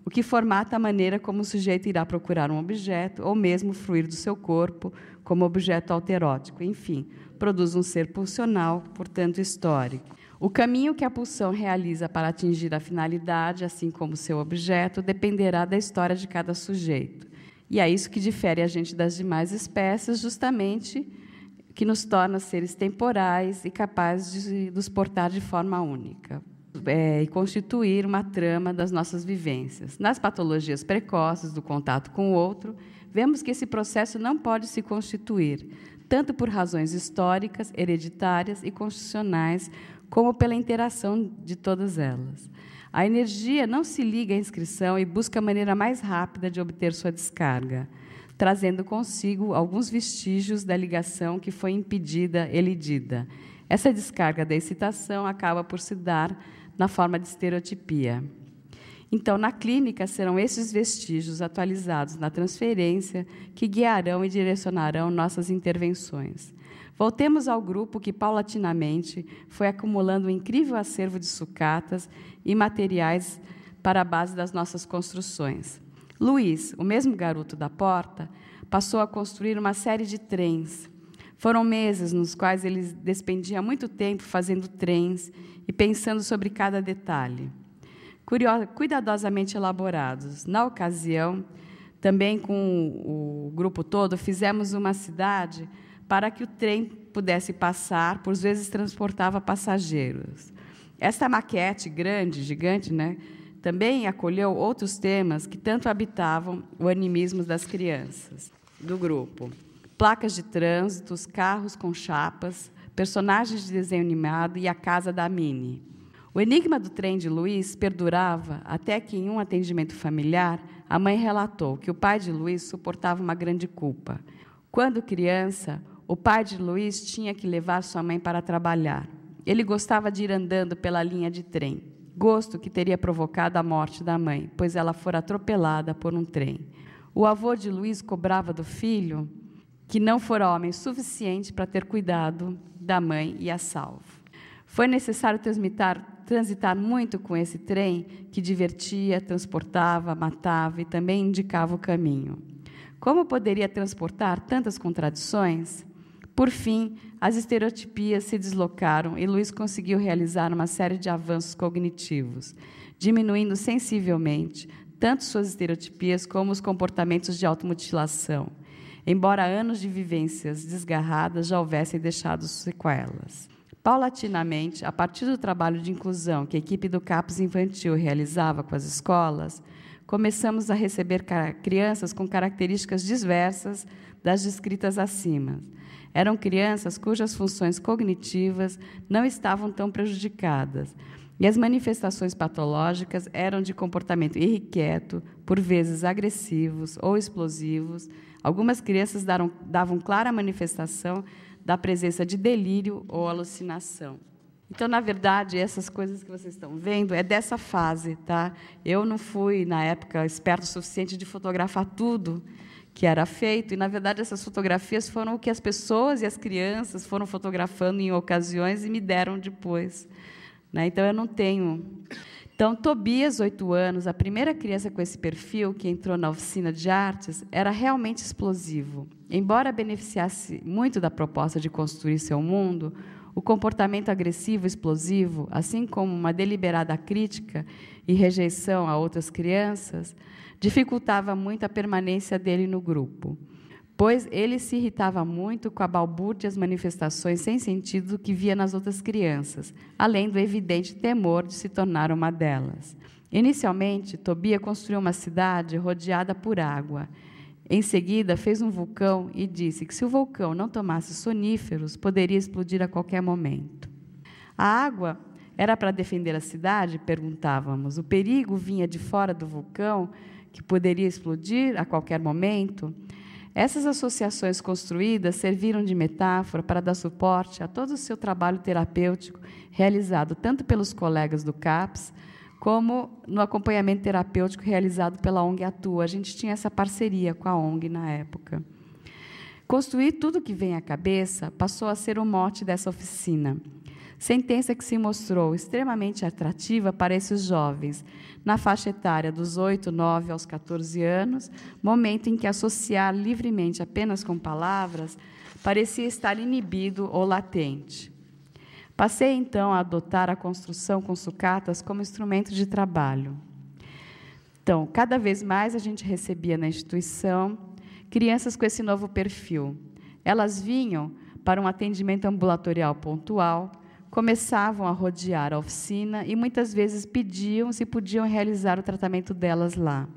C: o que formata a maneira como o sujeito irá procurar um objeto ou mesmo fruir do seu corpo como objeto alterótico. Enfim, produz um ser pulsional, portanto, histórico. O caminho que a pulsão realiza para atingir a finalidade, assim como seu objeto, dependerá da história de cada sujeito. E é isso que difere a gente das demais espécies, justamente que nos torna seres temporais e capazes de nos portar de forma única e constituir uma trama das nossas vivências. Nas patologias precoces do contato com o outro, vemos que esse processo não pode se constituir, tanto por razões históricas, hereditárias e constitucionais, como pela interação de todas elas. A energia não se liga à inscrição e busca a maneira mais rápida de obter sua descarga, trazendo consigo alguns vestígios da ligação que foi impedida, elidida. Essa descarga da excitação acaba por se dar na forma de estereotipia. Então, na clínica, serão esses vestígios atualizados na transferência que guiarão e direcionarão nossas intervenções. Voltemos ao grupo que, paulatinamente, foi acumulando um incrível acervo de sucatas e materiais para a base das nossas construções. Luiz, o mesmo garoto da porta, passou a construir uma série de trens. Foram meses nos quais ele despendia muito tempo fazendo trens e pensando sobre cada detalhe, cuidadosamente elaborados. Na ocasião, também com o grupo todo, fizemos uma cidade para que o trem pudesse passar, por vezes transportava passageiros. Esta maquete grande, gigante, né, também acolheu outros temas que tanto habitavam o animismo das crianças do grupo. Placas de trânsitos, carros com chapas, personagens de desenho animado e a casa da Minnie. O enigma do trem de Luiz perdurava até que, em um atendimento familiar, a mãe relatou que o pai de Luiz suportava uma grande culpa. Quando criança, o pai de Luiz tinha que levar sua mãe para trabalhar. Ele gostava de ir andando pela linha de trem, gosto que teria provocado a morte da mãe, pois ela fora atropelada por um trem. O avô de Luiz cobrava do filho que não fora homem suficiente para ter cuidado da mãe e a salvo. Foi necessário transitar muito com esse trem que divertia, transportava, matava e também indicava o caminho. Como poderia transportar tantas contradições? Por fim, as estereotipias se deslocaram e Luiz conseguiu realizar uma série de avanços cognitivos, diminuindo sensivelmente tanto suas estereotipias como os comportamentos de automutilação, embora anos de vivências desgarradas já houvessem deixado sequelas. Paulatinamente, a partir do trabalho de inclusão que a equipe do CAPS Infantil realizava com as escolas, começamos a receber crianças com características diversas das descritas acima. Eram crianças cujas funções cognitivas não estavam tão prejudicadas, E as manifestações patológicas eram de comportamento irrequieto, por vezes agressivos ou explosivos. Algumas crianças davam clara manifestação da presença de delírio ou alucinação. Então, na verdade, essas coisas que vocês estão vendo é dessa fase, tá? Eu não fui, na época, esperto o suficiente de fotografar tudo que era feito, e, na verdade, essas fotografias foram o que as pessoas e as crianças foram fotografando em ocasiões e me deram depois, né? Então, eu não tenho... Então, Tobias, 8 anos, a primeira criança com esse perfil que entrou na oficina de artes, era realmente explosivo. Embora beneficiasse muito da proposta de construir seu mundo, o comportamento agressivo e explosivo, assim como uma deliberada crítica e rejeição a outras crianças, dificultava muito a permanência dele no grupo, pois ele se irritava muito com a balbúrdia e as manifestações sem sentido que via nas outras crianças, além do evidente temor de se tornar uma delas. Inicialmente, Tobias construiu uma cidade rodeada por água. Em seguida, fez um vulcão e disse que, se o vulcão não tomasse soníferos, poderia explodir a qualquer momento. A água era para defender a cidade? Perguntávamos. O perigo vinha de fora do vulcão, que poderia explodir a qualquer momento? Essas associações construídas serviram de metáfora para dar suporte a todo o seu trabalho terapêutico, realizado tanto pelos colegas do CAPS, como no acompanhamento terapêutico realizado pela ONG Atua. A gente tinha essa parceria com a ONG na época. Construir tudo que vem à cabeça passou a ser o mote dessa oficina. Sentença que se mostrou extremamente atrativa para esses jovens, na faixa etária dos 8, 9 aos 14 anos, momento em que associar livremente apenas com palavras parecia estar inibido ou latente. Passei, então, a adotar a construção com sucatas como instrumento de trabalho. Então, cada vez mais a gente recebia na instituição crianças com esse novo perfil. Elas vinham para um atendimento ambulatorial pontual, começavam a rodear a oficina e muitas vezes pediam se podiam realizar o tratamento delas lá.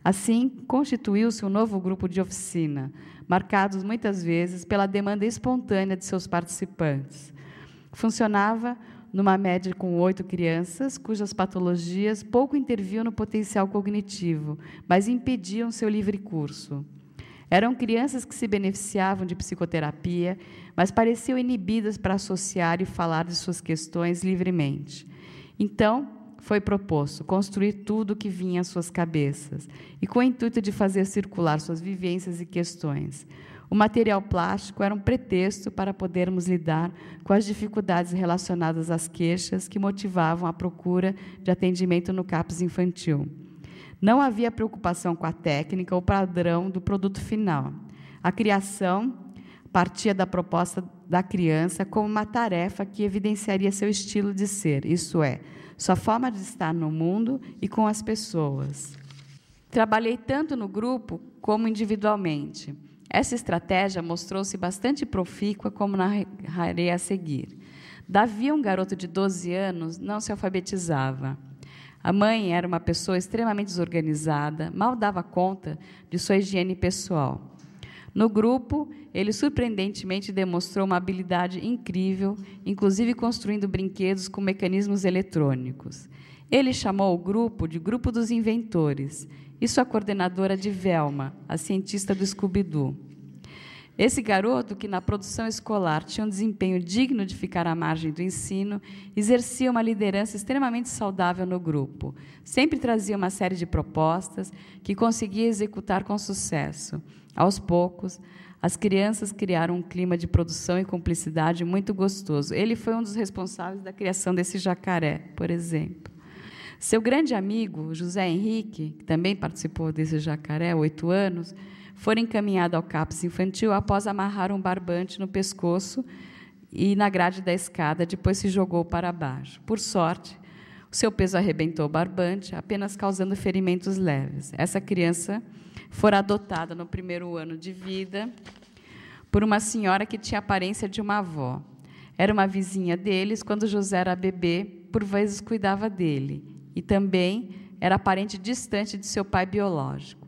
C: Assim, constituiu-se um novo grupo de oficina, marcados muitas vezes pela demanda espontânea de seus participantes. Funcionava numa média com 8 crianças, cujas patologias pouco interviam no potencial cognitivo, mas impediam seu livre curso. Eram crianças que se beneficiavam de psicoterapia, mas pareciam inibidas para associar e falar de suas questões livremente. Então, foi proposto construir tudo o que vinha às suas cabeças, e com o intuito de fazer circular suas vivências e questões. O material plástico era um pretexto para podermos lidar com as dificuldades relacionadas às queixas que motivavam a procura de atendimento no CAPS infantil. Não havia preocupação com a técnica ou padrão do produto final. A criação partia da proposta da criança como uma tarefa que evidenciaria seu estilo de ser, isso é, sua forma de estar no mundo e com as pessoas. Trabalhei tanto no grupo como individualmente. Essa estratégia mostrou-se bastante profícua, como narrarei a seguir. Davi, um garoto de 12 anos, não se alfabetizava. A mãe era uma pessoa extremamente desorganizada, mal dava conta de sua higiene pessoal. No grupo, ele surpreendentemente demonstrou uma habilidade incrível, inclusive construindo brinquedos com mecanismos eletrônicos. Ele chamou o grupo de Grupo dos Inventores, e sua coordenadora de Velma, a cientista do Scooby-Doo. Esse garoto, que na produção escolar tinha um desempenho digno de ficar à margem do ensino, exercia uma liderança extremamente saudável no grupo. Sempre trazia uma série de propostas que conseguia executar com sucesso. Aos poucos, as crianças criaram um clima de produção e cumplicidade muito gostoso. Ele foi um dos responsáveis da criação desse jacaré, por exemplo. Seu grande amigo, José Henrique, que também participou desse jacaré, 8 anos, foi encaminhado ao CAPS infantil após amarrar um barbante no pescoço e na grade da escada, depois se jogou para baixo. Por sorte, o seu peso arrebentou o barbante, apenas causando ferimentos leves. Essa criança fora adotada no primeiro ano de vida por uma senhora que tinha a aparência de uma avó. Era uma vizinha deles quando José era bebê, por vezes cuidava dele, e também era parente distante de seu pai biológico.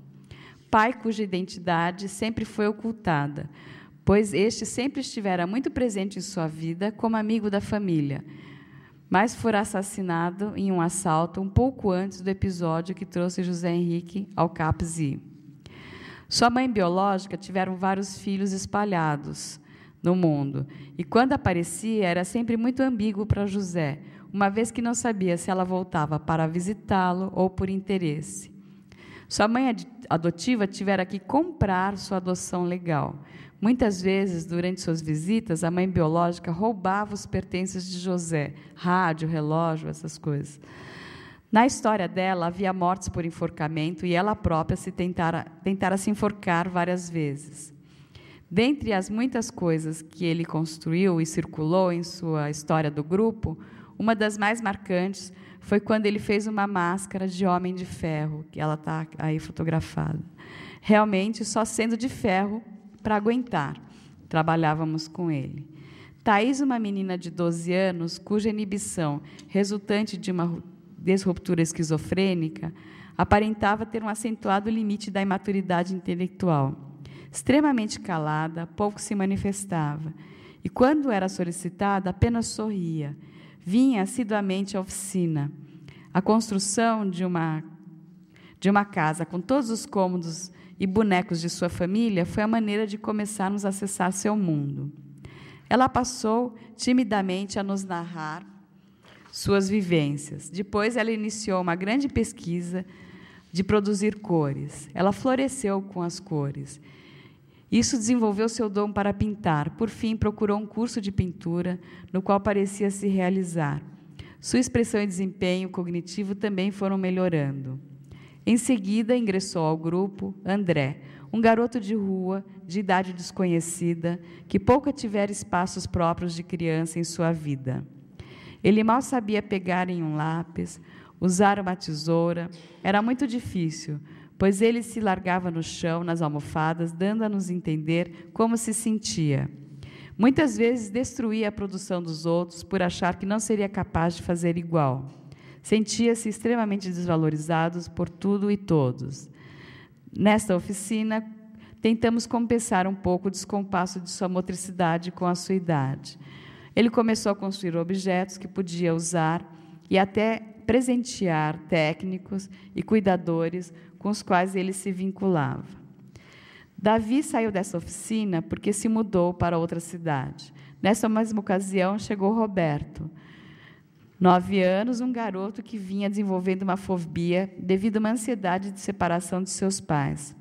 C: Pai cuja identidade sempre foi ocultada, pois este sempre estivera muito presente em sua vida como amigo da família, mas fora assassinado em um assalto um pouco antes do episódio que trouxe José Henrique ao CAPS-I. Sua mãe biológica tiveram vários filhos espalhados no mundo, e quando aparecia era sempre muito ambíguo para José, uma vez que não sabia se ela voltava para visitá-lo ou por interesse. Sua mãe adotiva tivera que comprar sua adoção legal. Muitas vezes, durante suas visitas, a mãe biológica roubava os pertences de José, rádio, relógio, essas coisas. Na história dela, havia mortes por enforcamento e ela própria tentara se enforcar várias vezes. Dentre as muitas coisas que ele construiu e circulou em sua história do grupo, uma das mais marcantes foi quando ele fez uma máscara de homem de ferro, que ela está aí fotografada. Realmente, só sendo de ferro para aguentar. Trabalhávamos com ele. Thaís, uma menina de 12 anos, cuja inibição, resultante de uma desruptura esquizofrênica, aparentava ter um acentuado limite da imaturidade intelectual. Extremamente calada, pouco se manifestava. E, quando era solicitada, apenas sorria. Vinha assiduamente à oficina. A construção de uma casa com todos os cômodos e bonecos de sua família foi a maneira de começarmos a acessar seu mundo. Ela passou timidamente a nos narrar suas vivências. Depois, ela iniciou uma grande pesquisa de produzir cores. Ela floresceu com as cores. Isso desenvolveu seu dom para pintar. Por fim, procurou um curso de pintura, no qual parecia se realizar. Sua expressão e desempenho cognitivo também foram melhorando. Em seguida, ingressou ao grupo André, um garoto de rua, de idade desconhecida, que pouco tivera espaços próprios de criança em sua vida. Ele mal sabia pegar em um lápis, usar uma tesoura. Era muito difícil, pois ele se largava no chão, nas almofadas, dando a nos entender como se sentia. Muitas vezes destruía a produção dos outros por achar que não seria capaz de fazer igual. Sentia-se extremamente desvalorizado por tudo e todos. Nesta oficina, tentamos compensar um pouco o descompasso de sua motricidade com a sua idade. Ele começou a construir objetos que podia usar e até presentear técnicos e cuidadores com os quais ele se vinculava. Davi saiu dessa oficina porque se mudou para outra cidade. Nessa mesma ocasião, chegou Roberto, 9 anos, um garoto que vinha desenvolvendo uma fobia devido a uma ansiedade de separação de seus pais.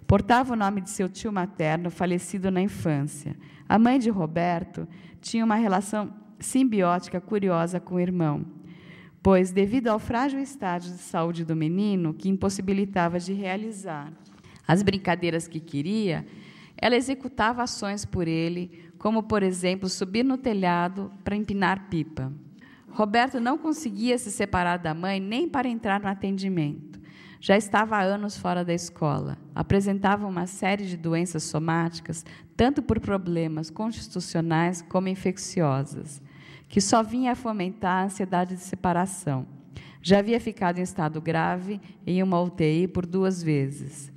C: Portava o nome de seu tio materno, falecido na infância. A mãe de Roberto tinha uma relação simbiótica curiosa com o irmão, pois, devido ao frágil estágio de saúde do menino, que impossibilitava de realizar as brincadeiras que queria, ela executava ações por ele, como, por exemplo, subir no telhado para empinar pipa. Roberto não conseguia se separar da mãe nem para entrar no atendimento. Já estava há anos fora da escola. Apresentava uma série de doenças somáticas, tanto por problemas constitucionais como infecciosas, que só vinha a fomentar a ansiedade de separação. Já havia ficado em estado grave em uma UTI por 2 vezes.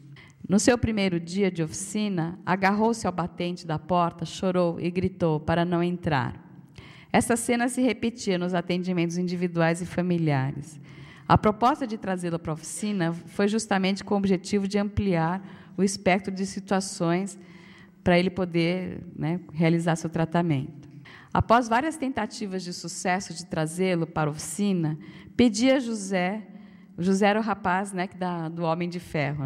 C: No seu primeiro dia de oficina, agarrou-se ao batente da porta, chorou e gritou para não entrar. Essa cena se repetia nos atendimentos individuais e familiares. A proposta de trazê-lo para a oficina foi justamente com o objetivo de ampliar o espectro de situações para ele poder, realizar seu tratamento. Após várias tentativas de sucesso de trazê-lo para a oficina, pedi a José era o rapaz do Homem de Ferro,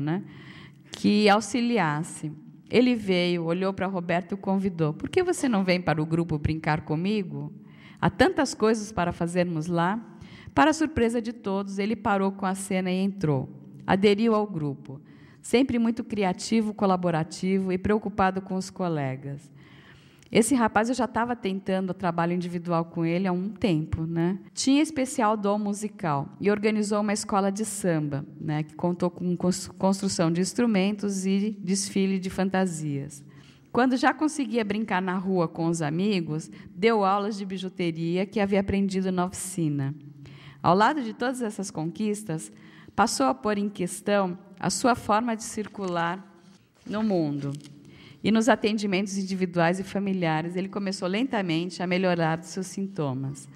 C: que auxiliasse. Ele veio, olhou para Roberto e o convidou. Por que você não vem para o grupo brincar comigo? Há tantas coisas para fazermos lá. Para a surpresa de todos, ele parou com a cena e entrou. Aderiu ao grupo, sempre muito criativo, colaborativo e preocupado com os colegas. Esse rapaz, eu já estava tentando o trabalho individual com ele há um tempo. Tinha especial dom musical e organizou uma escola de samba, que contou com construção de instrumentos e desfile de fantasias. Quando já conseguia brincar na rua com os amigos, deu aulas de bijuteria que havia aprendido na oficina. Ao lado de todas essas conquistas, passou a pôr em questão a sua forma de circular no mundo. E nos atendimentos individuais e familiares, ele começou lentamente a melhorar dos seus sintomas.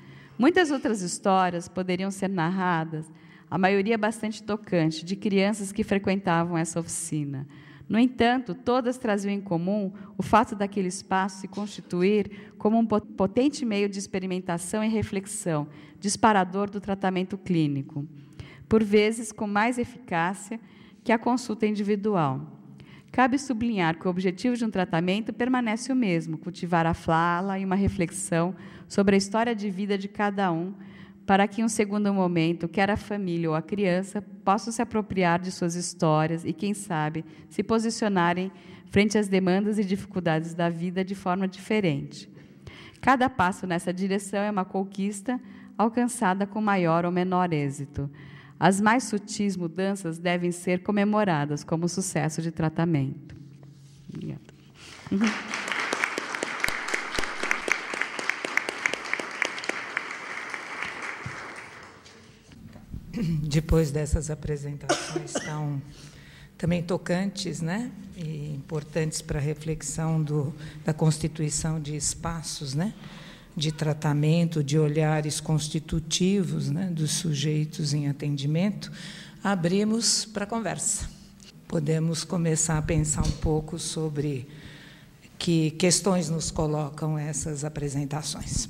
C: Muitas outras histórias poderiam ser narradas, a maioria bastante tocante, de crianças que frequentavam essa oficina. No entanto, todas traziam em comum o fato daquele espaço se constituir como um potente meio de experimentação e reflexão, disparador do tratamento clínico, por vezes com mais eficácia que a consulta individual. Cabe sublinhar que o objetivo de um tratamento permanece o mesmo, cultivar a fala e uma reflexão sobre a história de vida de cada um, para que, em um segundo momento, quer a família ou a criança possam se apropriar de suas histórias e, quem sabe, se posicionarem frente às demandas e dificuldades da vida de forma diferente. Cada passo nessa direção é uma conquista alcançada com maior ou menor êxito. As mais sutis mudanças devem ser comemoradas como sucesso de tratamento. Obrigada.
A: Depois dessas apresentações também tocantes, né, e importantes para a reflexão da constituição de espaços, né, de tratamento, de olhares constitutivos, né, dos sujeitos em atendimento, abrimos para a conversa. Podemos começar a pensar um pouco sobre que questões nos colocam essas apresentações.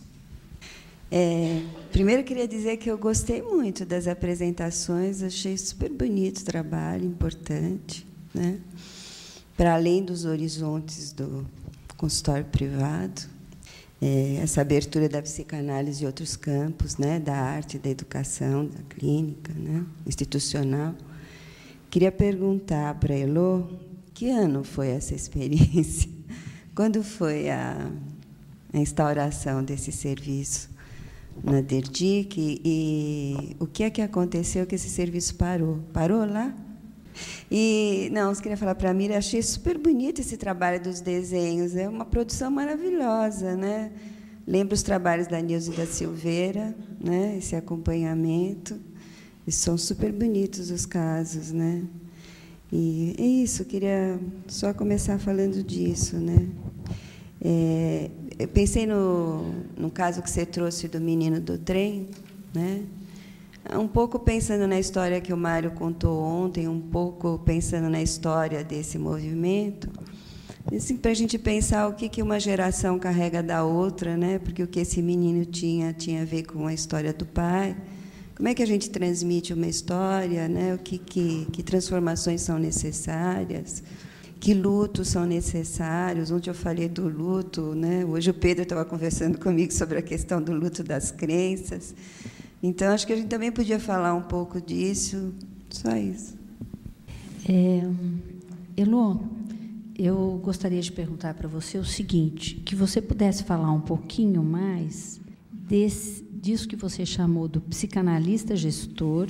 D: Primeiro, eu queria dizer que eu gostei muito das apresentações, achei super bonito o trabalho, importante, né? Para além dos horizontes do consultório privado, essa abertura da psicanálise e outros campos, né? Da arte, da educação, da clínica, né? Institucional. Queria perguntar para a Elô, que ano foi essa experiência? Quando foi a instauração desse serviço na DERDIC, e o que é que aconteceu que esse serviço parou? Parou lá? E, não, eu queria falar para a Mira, achei super bonito esse trabalho dos desenhos, é uma produção maravilhosa, né? Lembro os trabalhos da Nilce da Silveira, né? Esse acompanhamento, e são super bonitos os casos, né? E é isso, eu queria só começar falando disso, né? Eu pensei no caso que você trouxe do menino do trem, né? Um pouco pensando na história que o Mário contou ontem, um pouco pensando na história desse movimento, assim, para a gente pensar o que uma geração carrega da outra, né? Porque o que esse menino tinha a ver com a história do pai. Como é que a gente transmite uma história, né? Que transformações são necessárias? Que lutos são necessários? Ontem eu falei do luto, né? Hoje o Pedro estava conversando comigo sobre a questão do luto das crenças. Então, acho que a gente também podia falar um pouco disso. Só isso.
E: Elô, eu gostaria de perguntar para você o seguinte, que você pudesse falar um pouquinho mais disso que você chamou do psicanalista gestor,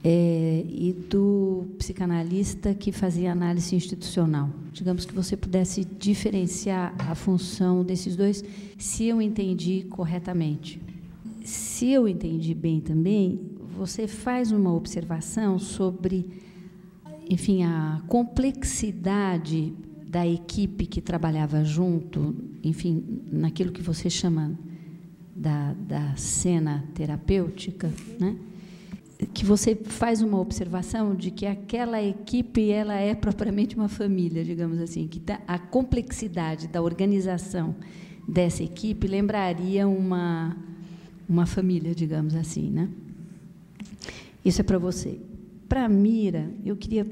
E: e do psicanalista que fazia análise institucional. Digamos que você pudesse diferenciar a função desses dois, se eu entendi corretamente. Se eu entendi bem também, você faz uma observação sobre, enfim, a complexidade da equipe que trabalhava junto, enfim, naquilo que você chama da cena terapêutica, né? Que você faz uma observação de que aquela equipe ela é propriamente uma família, digamos assim, que a complexidade da organização dessa equipe lembraria uma família, digamos assim, né? Isso é para você. Para a Mira, eu queria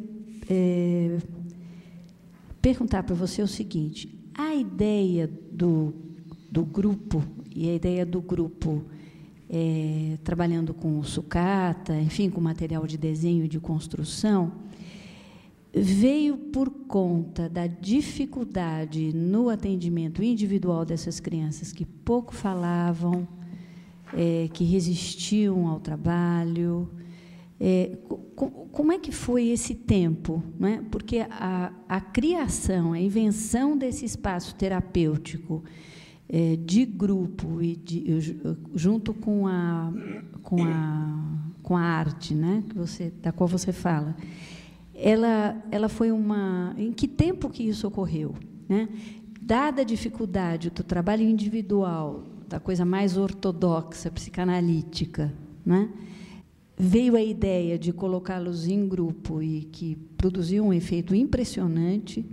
E: perguntar para você o seguinte: a ideia do grupo e a ideia do grupo trabalhando com sucata, enfim, com material de desenho e de construção, veio por conta da dificuldade no atendimento individual dessas crianças que pouco falavam, que resistiam ao trabalho. Como é que foi esse tempo, não é? Porque a criação, a invenção desse espaço terapêutico de grupo e junto com a arte, né, da qual você fala, ela foi uma... Em que tempo que isso ocorreu, né? Dada a dificuldade do trabalho individual da coisa mais ortodoxa, psicanalítica, né? Veio a ideia de colocá-los em grupo e que produziu um efeito impressionante.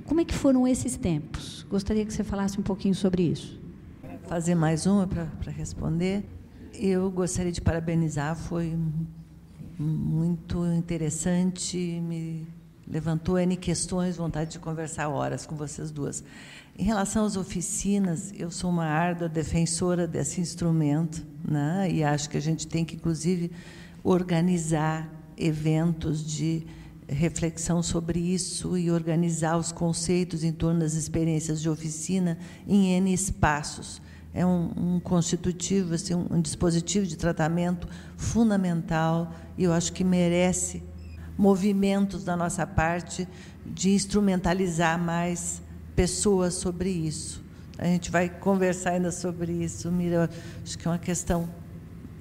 E: Como é que foram esses tempos? Gostaria que você falasse um pouquinho sobre isso.
F: Fazer mais uma para responder. Eu gostaria de parabenizar, foi muito interessante, me levantou N questões, vontade de conversar horas com vocês duas. Em relação às oficinas, eu sou uma árdua defensora desse instrumento, né? E acho que a gente tem que, inclusive, organizar eventos de reflexão sobre isso e organizar os conceitos em torno das experiências de oficina em N espaços. É um constitutivo, assim, um dispositivo de tratamento fundamental, e eu acho que merece movimentos da nossa parte de instrumentalizar mais pessoas sobre isso. A gente vai conversar ainda sobre isso, Mira. Acho que é uma questão,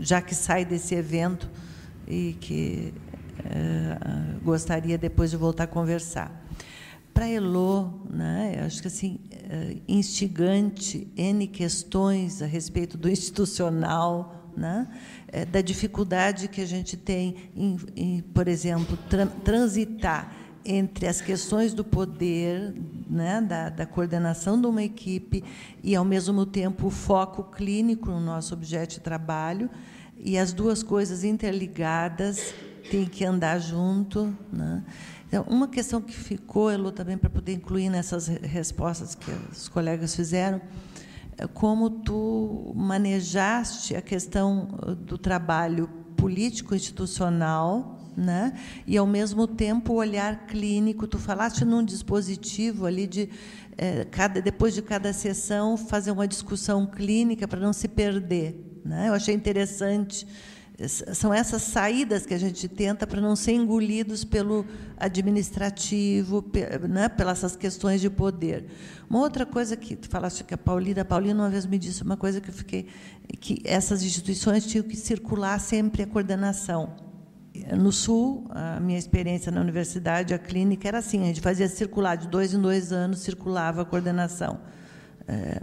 F: já que sai desse evento, e que gostaria depois de voltar a conversar. Para Elô, né, acho que assim, instigante N questões a respeito do institucional, né, da dificuldade que a gente tem em por exemplo, transitar entre as questões do poder, né, da coordenação de uma equipe e, ao mesmo tempo, o foco clínico no nosso objeto de trabalho, e as duas coisas interligadas têm que andar junto, né? Então, uma questão que ficou, Elô, também para poder incluir nessas respostas que os colegas fizeram, é como tu manejaste a questão do trabalho político-institucional, né? E, ao mesmo tempo, o olhar clínico. Tu falaste num dispositivo ali de, depois de cada sessão, fazer uma discussão clínica para não se perder, né? Eu achei interessante. São essas saídas que a gente tenta para não ser engolidos pelo administrativo, né, pelas essas questões de poder. Uma outra coisa que tu falaste, que a Paulina uma vez me disse uma coisa que eu fiquei, que essas instituições tinham que circular sempre a coordenação. No Sul, a minha experiência na universidade, a clínica, era assim, a gente fazia circular, de 2 em 2 anos, circulava a coordenação.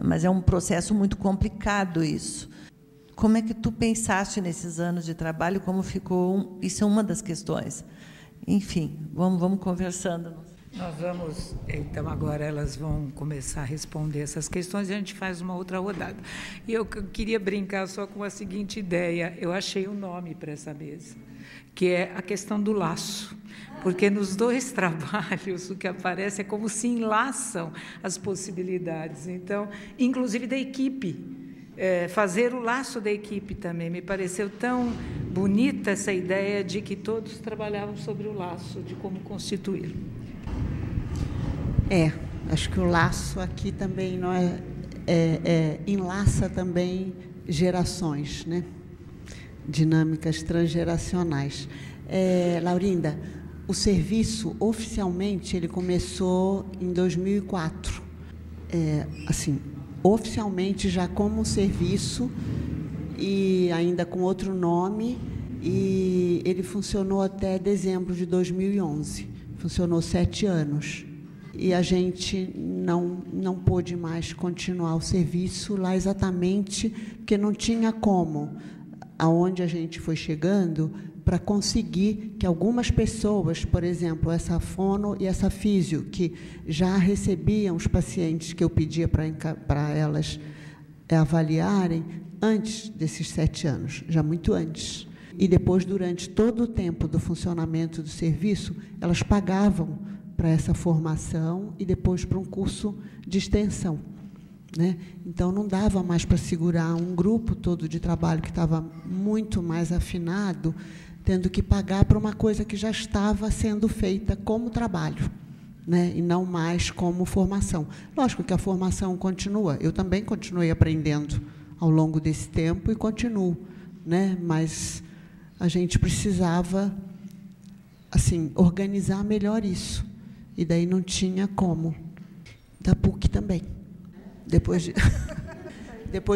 F: Mas é um processo muito complicado isso. Como é que tu pensaste nesses anos de trabalho, como ficou? Isso é uma das questões. Enfim, vamos conversando.
A: Nós vamos, então, agora elas vão começar a responder essas questões e a gente faz uma outra rodada. E eu queria brincar só com a seguinte ideia, eu achei um nome para essa mesa, que é a questão do laço, porque nos dois trabalhos o que aparece é como se enlaçam as possibilidades, então, inclusive da equipe. Fazer o laço da equipe também. Me pareceu tão bonita essa ideia de que todos trabalhavam sobre o laço, de como constituir.
B: Acho que o laço aqui também não enlaça também gerações, né? Dinâmicas transgeracionais. Laurinda, o serviço, oficialmente, ele começou em 2004. Assim, oficialmente já como serviço e ainda com outro nome, e ele funcionou até dezembro de 2011. Funcionou 7 anos. E a gente não pôde mais continuar o serviço lá exatamente porque não tinha como, aonde a gente foi chegando, para conseguir que algumas pessoas, por exemplo, essa fono e essa físio, que já recebiam os pacientes que eu pedia para elas avaliarem antes desses 7 anos, já muito antes. E depois, durante todo o tempo do funcionamento do serviço, elas pagavam para essa formação e depois para um curso de extensão, né? Então, não dava mais para segurar um grupo todo de trabalho que estava muito mais afinado, tendo que pagar para uma coisa que já estava sendo feita como trabalho, né? E não mais como formação. Lógico que a formação continua. Eu também continuei aprendendo ao longo desse tempo e continuo, né? Mas a gente precisava, assim, organizar melhor isso. E daí não tinha como. Da PUC também. Depois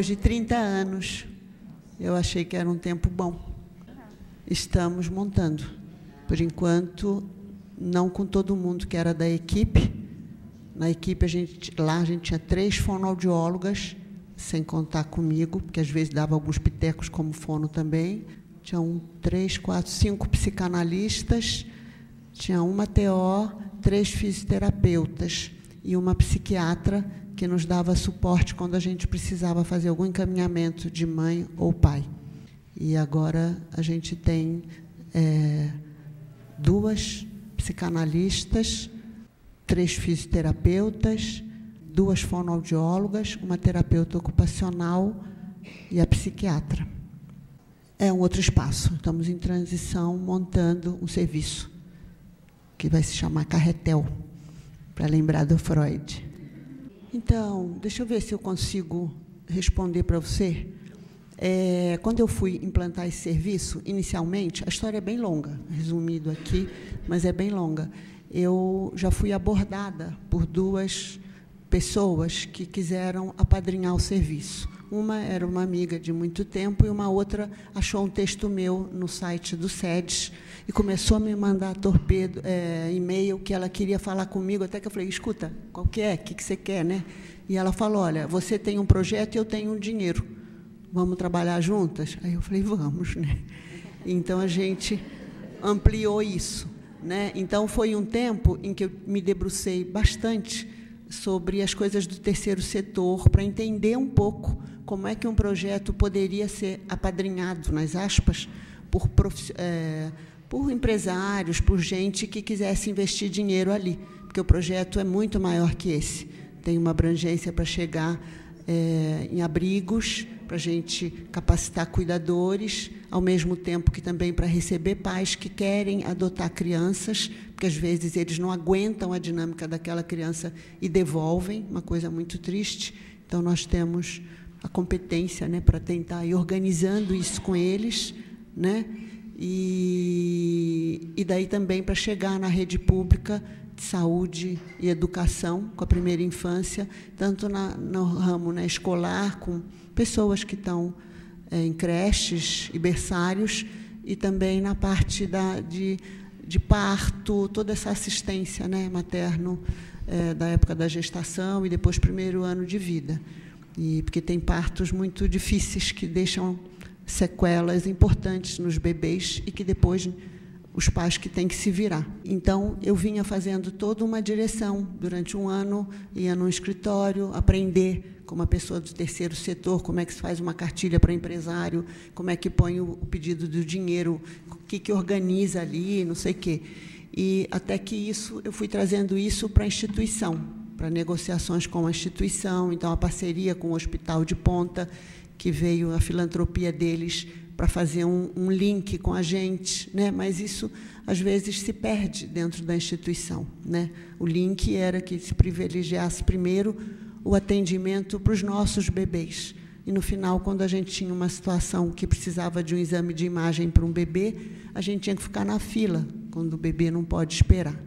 B: de 30 anos, eu achei que era um tempo bom. Estamos montando. Por enquanto, não com todo mundo que era da equipe. Na equipe, lá a gente tinha 3 fonoaudiólogas sem contar comigo, porque às vezes dava alguns pitecos como fono também. Tinham 3, 4, 5 psicanalistas, tinha uma TO, 3 fisioterapeutas e uma psiquiatra que nos dava suporte quando a gente precisava fazer algum encaminhamento de mãe ou pai. E agora a gente tem 2 psicanalistas, 3 fisioterapeutas, 2 fonoaudiólogas, uma terapeuta ocupacional e a psiquiatra. É um outro espaço. Estamos em transição, montando um serviço que vai se chamar Carretel, para lembrar do Freud. Então, deixa eu ver se eu consigo responder para você. Quando eu fui implantar esse serviço, inicialmente, a história é bem longa, resumido aqui, mas é bem longa. Eu já fui abordada por 2 pessoas que quiseram apadrinhar o serviço. Uma era uma amiga de muito tempo e uma outra achou um texto meu no site do SEDES e começou a me mandar torpedo, e-mail que ela queria falar comigo, até que eu falei, escuta, qual que é? O que você quer, né? E ela falou, olha, você tem um projeto e eu tenho um dinheiro. Vamos trabalhar juntas? Aí eu falei, vamos, né? Então, a gente ampliou isso, né? Então, foi um tempo em que eu me debrucei bastante sobre as coisas do terceiro setor, para entender um pouco como é que um projeto poderia ser apadrinhado, nas aspas, por empresários, por gente que quisesse investir dinheiro ali, porque o projeto é muito maior que esse. Tem uma abrangência para chegar em abrigos, para a gente capacitar cuidadores, ao mesmo tempo que também para receber pais que querem adotar crianças, porque às vezes eles não aguentam a dinâmica daquela criança e devolvem, uma coisa muito triste. Então, nós temos a competência, né, para tentar ir organizando isso com eles, né, e daí também para chegar na rede pública de saúde e educação, com a primeira infância, tanto no ramo, né, escolar, com pessoas que estão em creches e berçários, e também na parte de parto, toda essa assistência, né, materno, da época da gestação e depois primeiro ano de vida. E porque tem partos muito difíceis que deixam sequelas importantes nos bebês e que depois os pais que têm que se virar. Então, eu vinha fazendo toda uma direção durante um ano, ia num escritório, aprender com uma pessoa do terceiro setor, como é que se faz uma cartilha para empresário, como é que põe o pedido do dinheiro, o que organiza ali, não sei o quê. E até que isso, eu fui trazendo isso para a instituição, para negociações com a instituição, então a parceria com o Hospital de Ponta, que veio a filantropia deles para fazer um link com a gente, né? Mas isso, às vezes, se perde dentro da instituição, né? O link era que se privilegiasse primeiro o atendimento para os nossos bebês. E, no final, quando a gente tinha uma situação que precisava de um exame de imagem para um bebê, a gente tinha que ficar na fila, quando o bebê não pode esperar.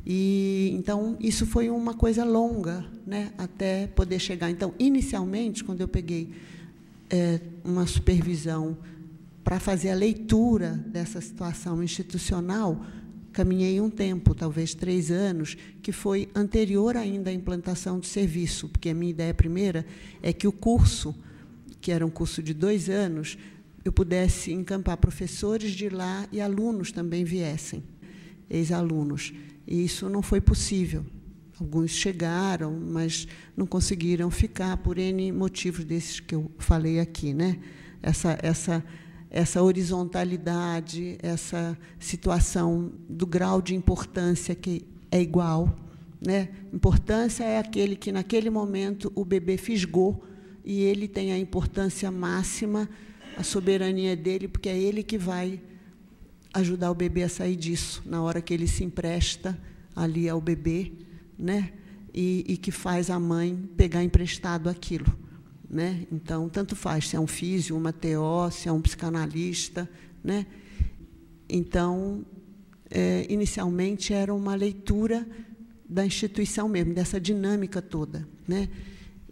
B: E, então, isso foi uma coisa longa, né, até poder chegar. Então, inicialmente, quando eu peguei uma supervisão para fazer a leitura dessa situação institucional, caminhei um tempo, talvez 3 anos, que foi anterior ainda à implantação do serviço, porque a minha ideia primeira é que o curso, que era um curso de 2 anos, eu pudesse encampar professores de lá e alunos também viessem, ex-alunos. E isso não foi possível. Alguns chegaram, mas não conseguiram ficar por N motivos desses que eu falei aqui, né? Essa horizontalidade, essa situação do grau de importância que é igual, né? Importância é aquele que, naquele momento, o bebê fisgou e ele tem a importância máxima, a soberania dele, porque é ele que vai ajudar o bebê a sair disso, na hora que ele se empresta ali ao bebê, né? E que faz a mãe pegar emprestado aquilo, né? Então, tanto faz se é um físio, uma TO, se é um psicanalista, né? Então, inicialmente, era uma leitura da instituição mesmo, dessa dinâmica toda, né?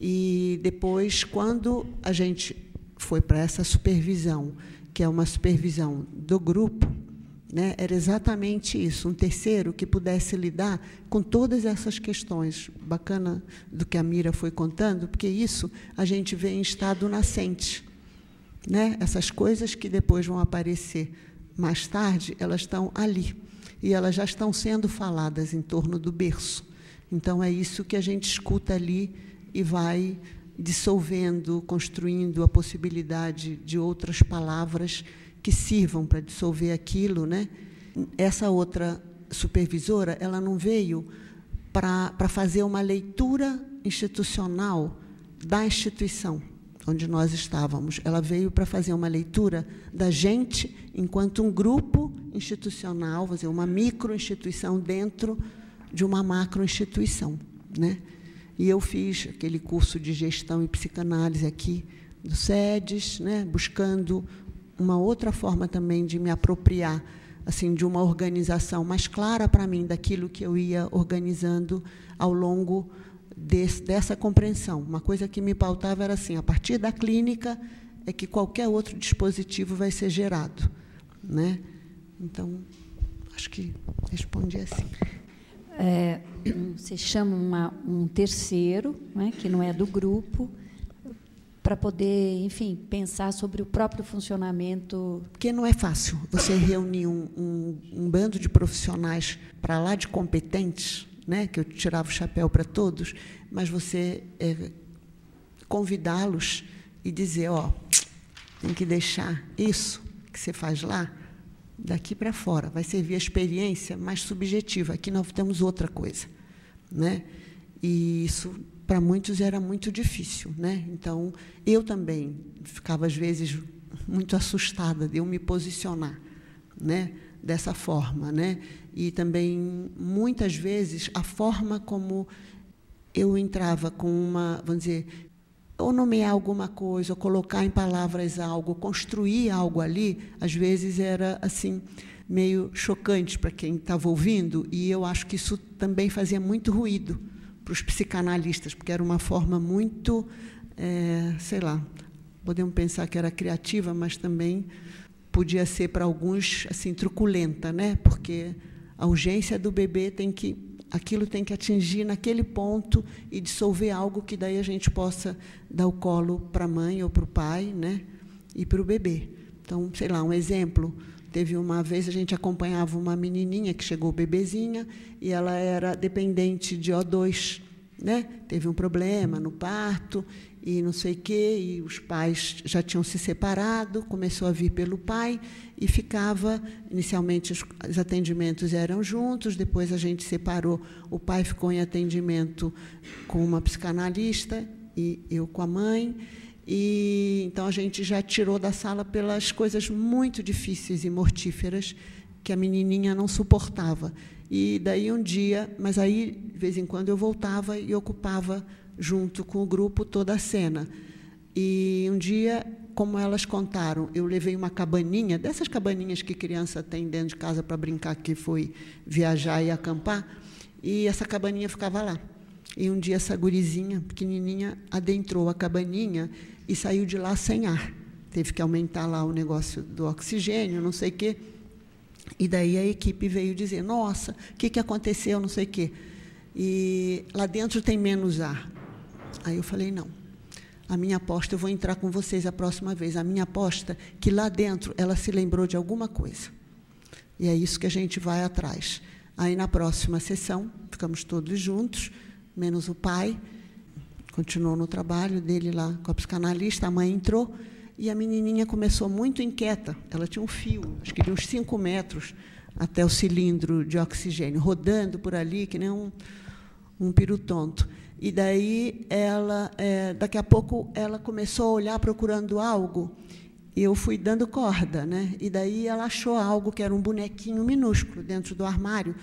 B: E depois, quando a gente foi para essa supervisão, que é uma supervisão do grupo, né? Era exatamente isso, um terceiro que pudesse lidar com todas essas questões. Bacana do que a Mira foi contando, porque isso a gente vê em estado nascente, né? Essas coisas que depois vão aparecer mais tarde, elas estão ali, e elas já estão sendo faladas em torno do berço. Então, é isso que a gente escuta ali e vai dissolvendo, construindo a possibilidade de outras palavras que sirvam para dissolver aquilo, né? Essa outra supervisora, ela não veio para fazer uma leitura institucional da instituição onde nós estávamos. Ela veio para fazer uma leitura da gente enquanto um grupo institucional, fazer uma microinstituição dentro de uma macroinstituição, né? E eu fiz aquele curso de gestão e psicanálise aqui do SEDES, né? Buscando uma outra forma também de me apropriar, assim, de uma organização mais clara para mim daquilo que eu ia organizando ao longo dessa compreensão. Uma coisa que me pautava era assim: a partir da clínica é que qualquer outro dispositivo vai ser gerado, né? Então, acho que respondi assim.
E: Você chama um terceiro, né, que não é do grupo, para poder, enfim, pensar sobre o próprio funcionamento.
B: Porque não é fácil você reunir um bando de profissionais para lá de competentes, né, que eu tirava o chapéu para todos, mas você convidá-los e dizer, ó, tem que deixar isso que você faz lá daqui para fora, vai servir a experiência mais subjetiva. Aqui nós temos outra coisa, né? E isso para muitos era muito difícil, né? Então eu também ficava às vezes muito assustada de eu me posicionar, né, dessa forma, né? E também muitas vezes a forma como eu entrava com uma, vamos dizer, ou nomear alguma coisa, ou colocar em palavras algo, construir algo ali, às vezes era assim meio chocante para quem estava ouvindo, e eu acho que isso também fazia muito ruído para os psicanalistas, porque era uma forma muito, sei lá, podemos pensar que era criativa, mas também podia ser para alguns assim truculenta, né? Porque a urgência do bebê aquilo tem que atingir naquele ponto e dissolver algo que daí a gente possa dar o colo para a mãe ou para o pai, né? E para o bebê. Então, sei lá, um exemplo, teve uma vez a gente acompanhava uma menininha que chegou bebezinha e ela era dependente de O2, né? Teve um problema no parto e não sei o quê, e os pais já tinham se separado, começou a vir pelo pai e ficava, inicialmente os atendimentos eram juntos, depois a gente separou, o pai ficou em atendimento com uma psicanalista e eu com a mãe, e então a gente já tirou da sala pelas coisas muito difíceis e mortíferas que a menininha não suportava. E daí um dia, mas aí de vez em quando eu voltava e ocupava junto com o grupo toda a cena. E um dia, como elas contaram, eu levei uma cabaninha, dessas cabaninhas que criança tem dentro de casa para brincar, que foi viajar e acampar, e essa cabaninha ficava lá. E um dia essa gurizinha pequenininha adentrou a cabaninha e saiu de lá sem ar. Teve que aumentar lá o negócio do oxigênio, não sei o quê. E daí a equipe veio dizer, nossa, o que aconteceu, não sei o quê. E lá dentro tem menos ar. Aí eu falei, não, a minha aposta, eu vou entrar com vocês a próxima vez, a minha aposta que lá dentro ela se lembrou de alguma coisa. E é isso que a gente vai atrás. Aí, na próxima sessão, ficamos todos juntos, menos o pai, continuou no trabalho dele lá com a psicanalista, a mãe entrou, e a menininha começou muito inquieta, ela tinha um fio, acho que de uns 5 metros, até o cilindro de oxigênio, rodando por ali, que nem um peru tonto. E daí, daqui a pouco, ela começou a olhar procurando algo, e eu fui dando corda, né? E daí ela achou algo que era um bonequinho minúsculo dentro do armário,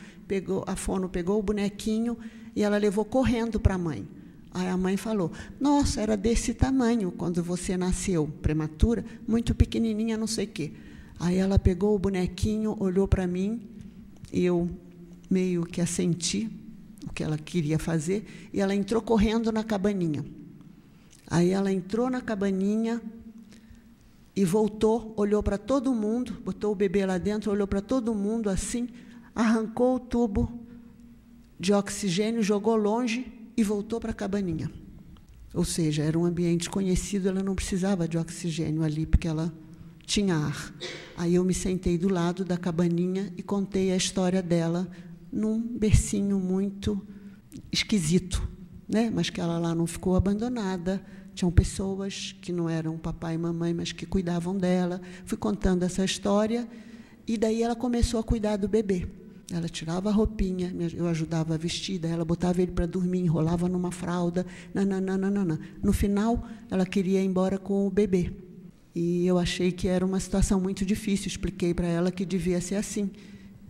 B: a fono pegou o bonequinho e ela levou correndo para a mãe. Aí a mãe falou, nossa, era desse tamanho quando você nasceu, prematura, muito pequenininha, não sei o quê. Aí ela pegou o bonequinho, olhou para mim, e eu meio que assenti o que ela queria fazer, e ela entrou correndo na cabaninha. Aí ela entrou na cabaninha, e voltou, olhou para todo mundo, botou o bebê lá dentro, olhou para todo mundo assim, arrancou o tubo de oxigênio, jogou longe e voltou para a cabaninha. Ou seja, era um ambiente conhecido, ela não precisava de oxigênio ali, porque ela tinha ar. Aí eu me sentei do lado da cabaninha e contei a história dela num bercinho muito esquisito, né? Mas que ela lá não ficou abandonada. Tinham pessoas que não eram papai e mamãe, mas que cuidavam dela. Fui contando essa história e daí ela começou a cuidar do bebê. Ela tirava a roupinha, eu ajudava a vestir, daí ela botava ele para dormir, enrolava numa fralda. Nananana. No final, ela queria ir embora com o bebê. E eu achei que era uma situação muito difícil. Expliquei para ela que devia ser assim,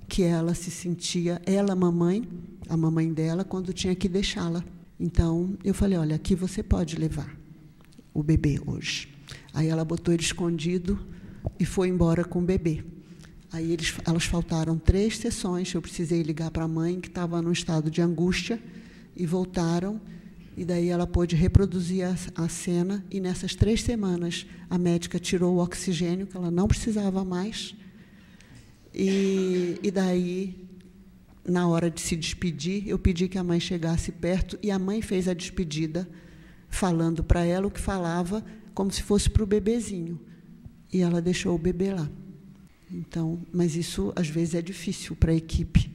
B: que ela se sentia, ela, mamãe, a mamãe dela, quando tinha que deixá-la. Então, eu falei, olha, aqui você pode levar o bebê hoje. Aí ela botou ele escondido e foi embora com o bebê. Aí elas faltaram 3 sessões, eu precisei ligar para a mãe, que estava num estado de angústia, e voltaram, e daí ela pôde reproduzir a cena, e nessas 3 semanas a médica tirou o oxigênio, que ela não precisava mais, e daí, na hora de se despedir, eu pedi que a mãe chegasse perto, e a mãe fez a despedida, falando para ela o que falava, como se fosse para o bebezinho. E ela deixou o bebê lá. Então, mas isso, às vezes, é difícil para a equipe.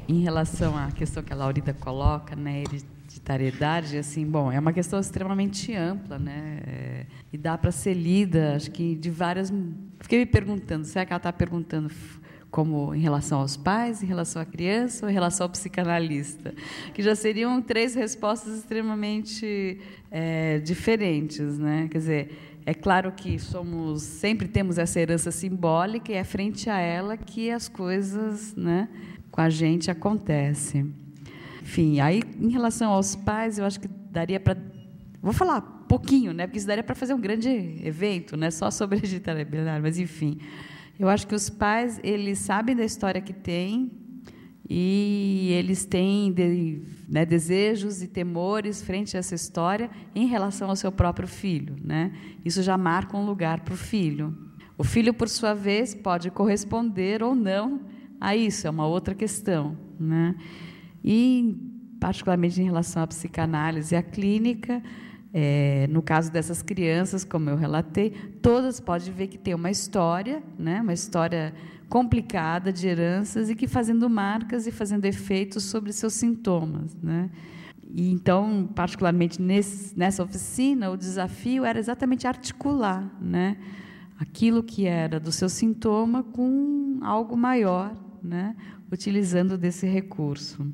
C: Em relação à questão que a Laurita coloca, né, hereditariedade, assim, bom, é uma questão extremamente ampla, né, e dá para ser lida, acho que de várias... Fiquei me perguntando, será que ela está perguntando como em relação aos pais, em relação à criança ou em relação ao psicanalista? Que já seriam 3 respostas extremamente diferentes, né? Quer dizer, é claro que sempre temos essa herança simbólica e é frente a ela que as coisas, né, com a gente acontecem. Enfim, aí, em relação aos pais, eu acho que daria para... Vou falar pouquinho, né, porque isso daria para fazer um grande evento, né, só sobre hereditariedade, mas, enfim... Eu acho que os pais, eles sabem da história que têm e eles têm desejos e temores frente a essa história em relação ao seu próprio filho, né? Isso já marca um lugar para o filho. O filho, por sua vez, pode corresponder ou não a isso, é uma outra questão, né? E, particularmente em relação à psicanálise e à clínica, no caso dessas crianças, como eu relatei, todas podem ver que tem uma história, né, uma história complicada de heranças e que fazendo marcas e fazendo efeitos sobre seus sintomas, né? E então, particularmente nessa oficina, o desafio era exatamente articular, né, aquilo que era do seu sintoma com algo maior, né, utilizando desse recurso.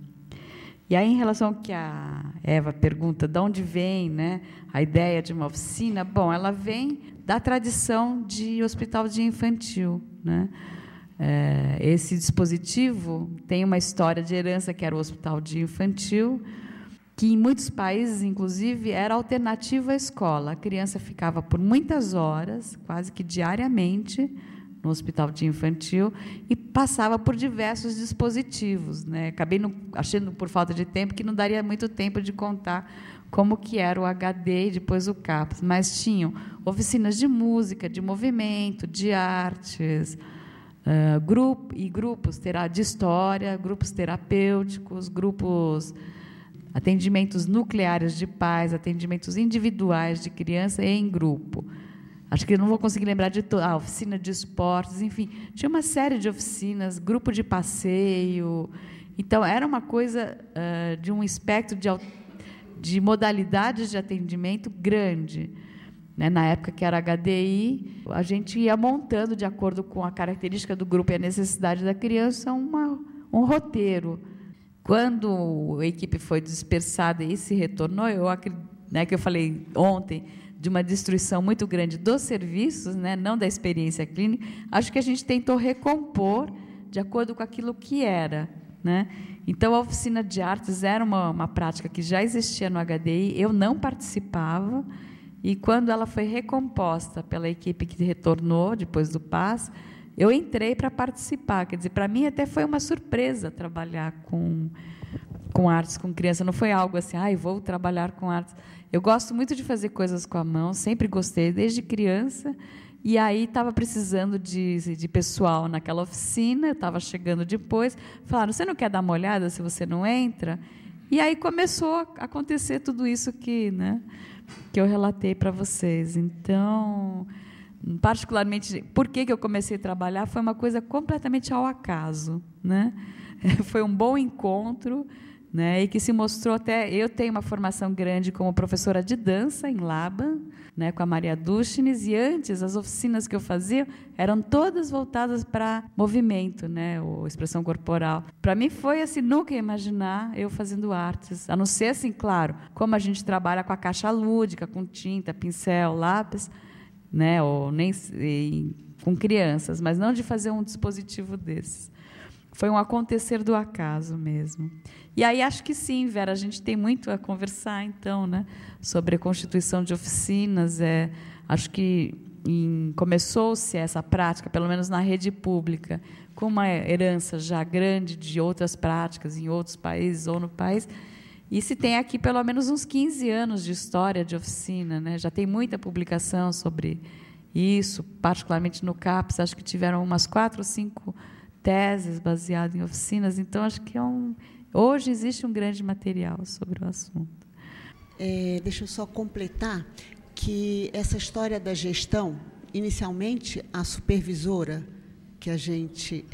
C: E aí, em relação ao que a Eva pergunta, de onde vem, né, a ideia de uma oficina, bom, ela vem da tradição de hospital de infantil, né? Esse dispositivo tem uma história de herança, que era o hospital de infantil, que em muitos países, inclusive, era alternativa à escola. A criança ficava por muitas horas, quase que diariamente, no hospital de infantil, e passava por diversos dispositivos, né? Acabei achando, por falta de tempo, que não daria muito tempo de contar como que era o HD e depois o CAPS, mas tinham oficinas de música, de movimento, de artes, grupos de história, grupos terapêuticos, atendimentos nucleares de pais, atendimentos individuais de criança e em grupo. Acho que eu não vou conseguir lembrar de toda. Oficina de esportes, enfim. Tinha uma série de oficinas, grupo de passeio. Então, era uma coisa de um espectro de modalidades de atendimento grande. Né? Na época que era HDI, a gente ia montando, de acordo com a característica do grupo e a necessidade da criança, um roteiro. Quando a equipe foi dispersada e se retornou, que eu falei ontem, de uma destruição muito grande dos serviços, né, não da experiência clínica, acho que a gente tentou recompor de acordo com aquilo que era, né? Então, a oficina de artes era uma prática que já existia no HDI, eu não participava, e quando ela foi recomposta pela equipe que retornou, depois do PAS, eu entrei para participar. Quer dizer, para mim até foi uma surpresa trabalhar com artes, com criança. Não foi algo assim, vou trabalhar com artes. Eu gosto muito de fazer coisas com a mão, sempre gostei, desde criança. E aí estava precisando de pessoal naquela oficina, eu estava chegando depois. Falaram, você não quer dar uma olhada se você não entra? E aí começou a acontecer tudo isso que eu relatei para vocês. Então, particularmente, por que eu comecei a trabalhar foi uma coisa completamente ao acaso, né? Foi um bom encontro, né? E que se mostrou até... Eu tenho uma formação grande como professora de dança em Laban, né, com a Maria Dushnis, e antes as oficinas que eu fazia eram todas voltadas para movimento, né, ou expressão corporal. Para mim foi assim, nunca ia imaginar eu fazendo artes, a não ser assim, claro, como a gente trabalha com a caixa lúdica, com tinta, pincel, lápis, né, ou nem com crianças, mas não de fazer um dispositivo desses. Foi um acontecer do acaso mesmo. E aí acho que sim, Vera, a gente tem muito a conversar, então, né, sobre a constituição de oficinas. Acho que começou-se essa prática, pelo menos na rede pública, com uma herança já grande de outras práticas em outros países ou no país. E se tem aqui pelo menos uns 15 anos de história de oficina, né? Já tem muita publicação sobre isso, particularmente no CAPES. Acho que tiveram umas 4 ou 5 teses baseadas em oficinas. Então, acho que hoje existe um grande material sobre o assunto.
B: Deixa eu só completar que essa história da gestão, inicialmente, a supervisora que a gente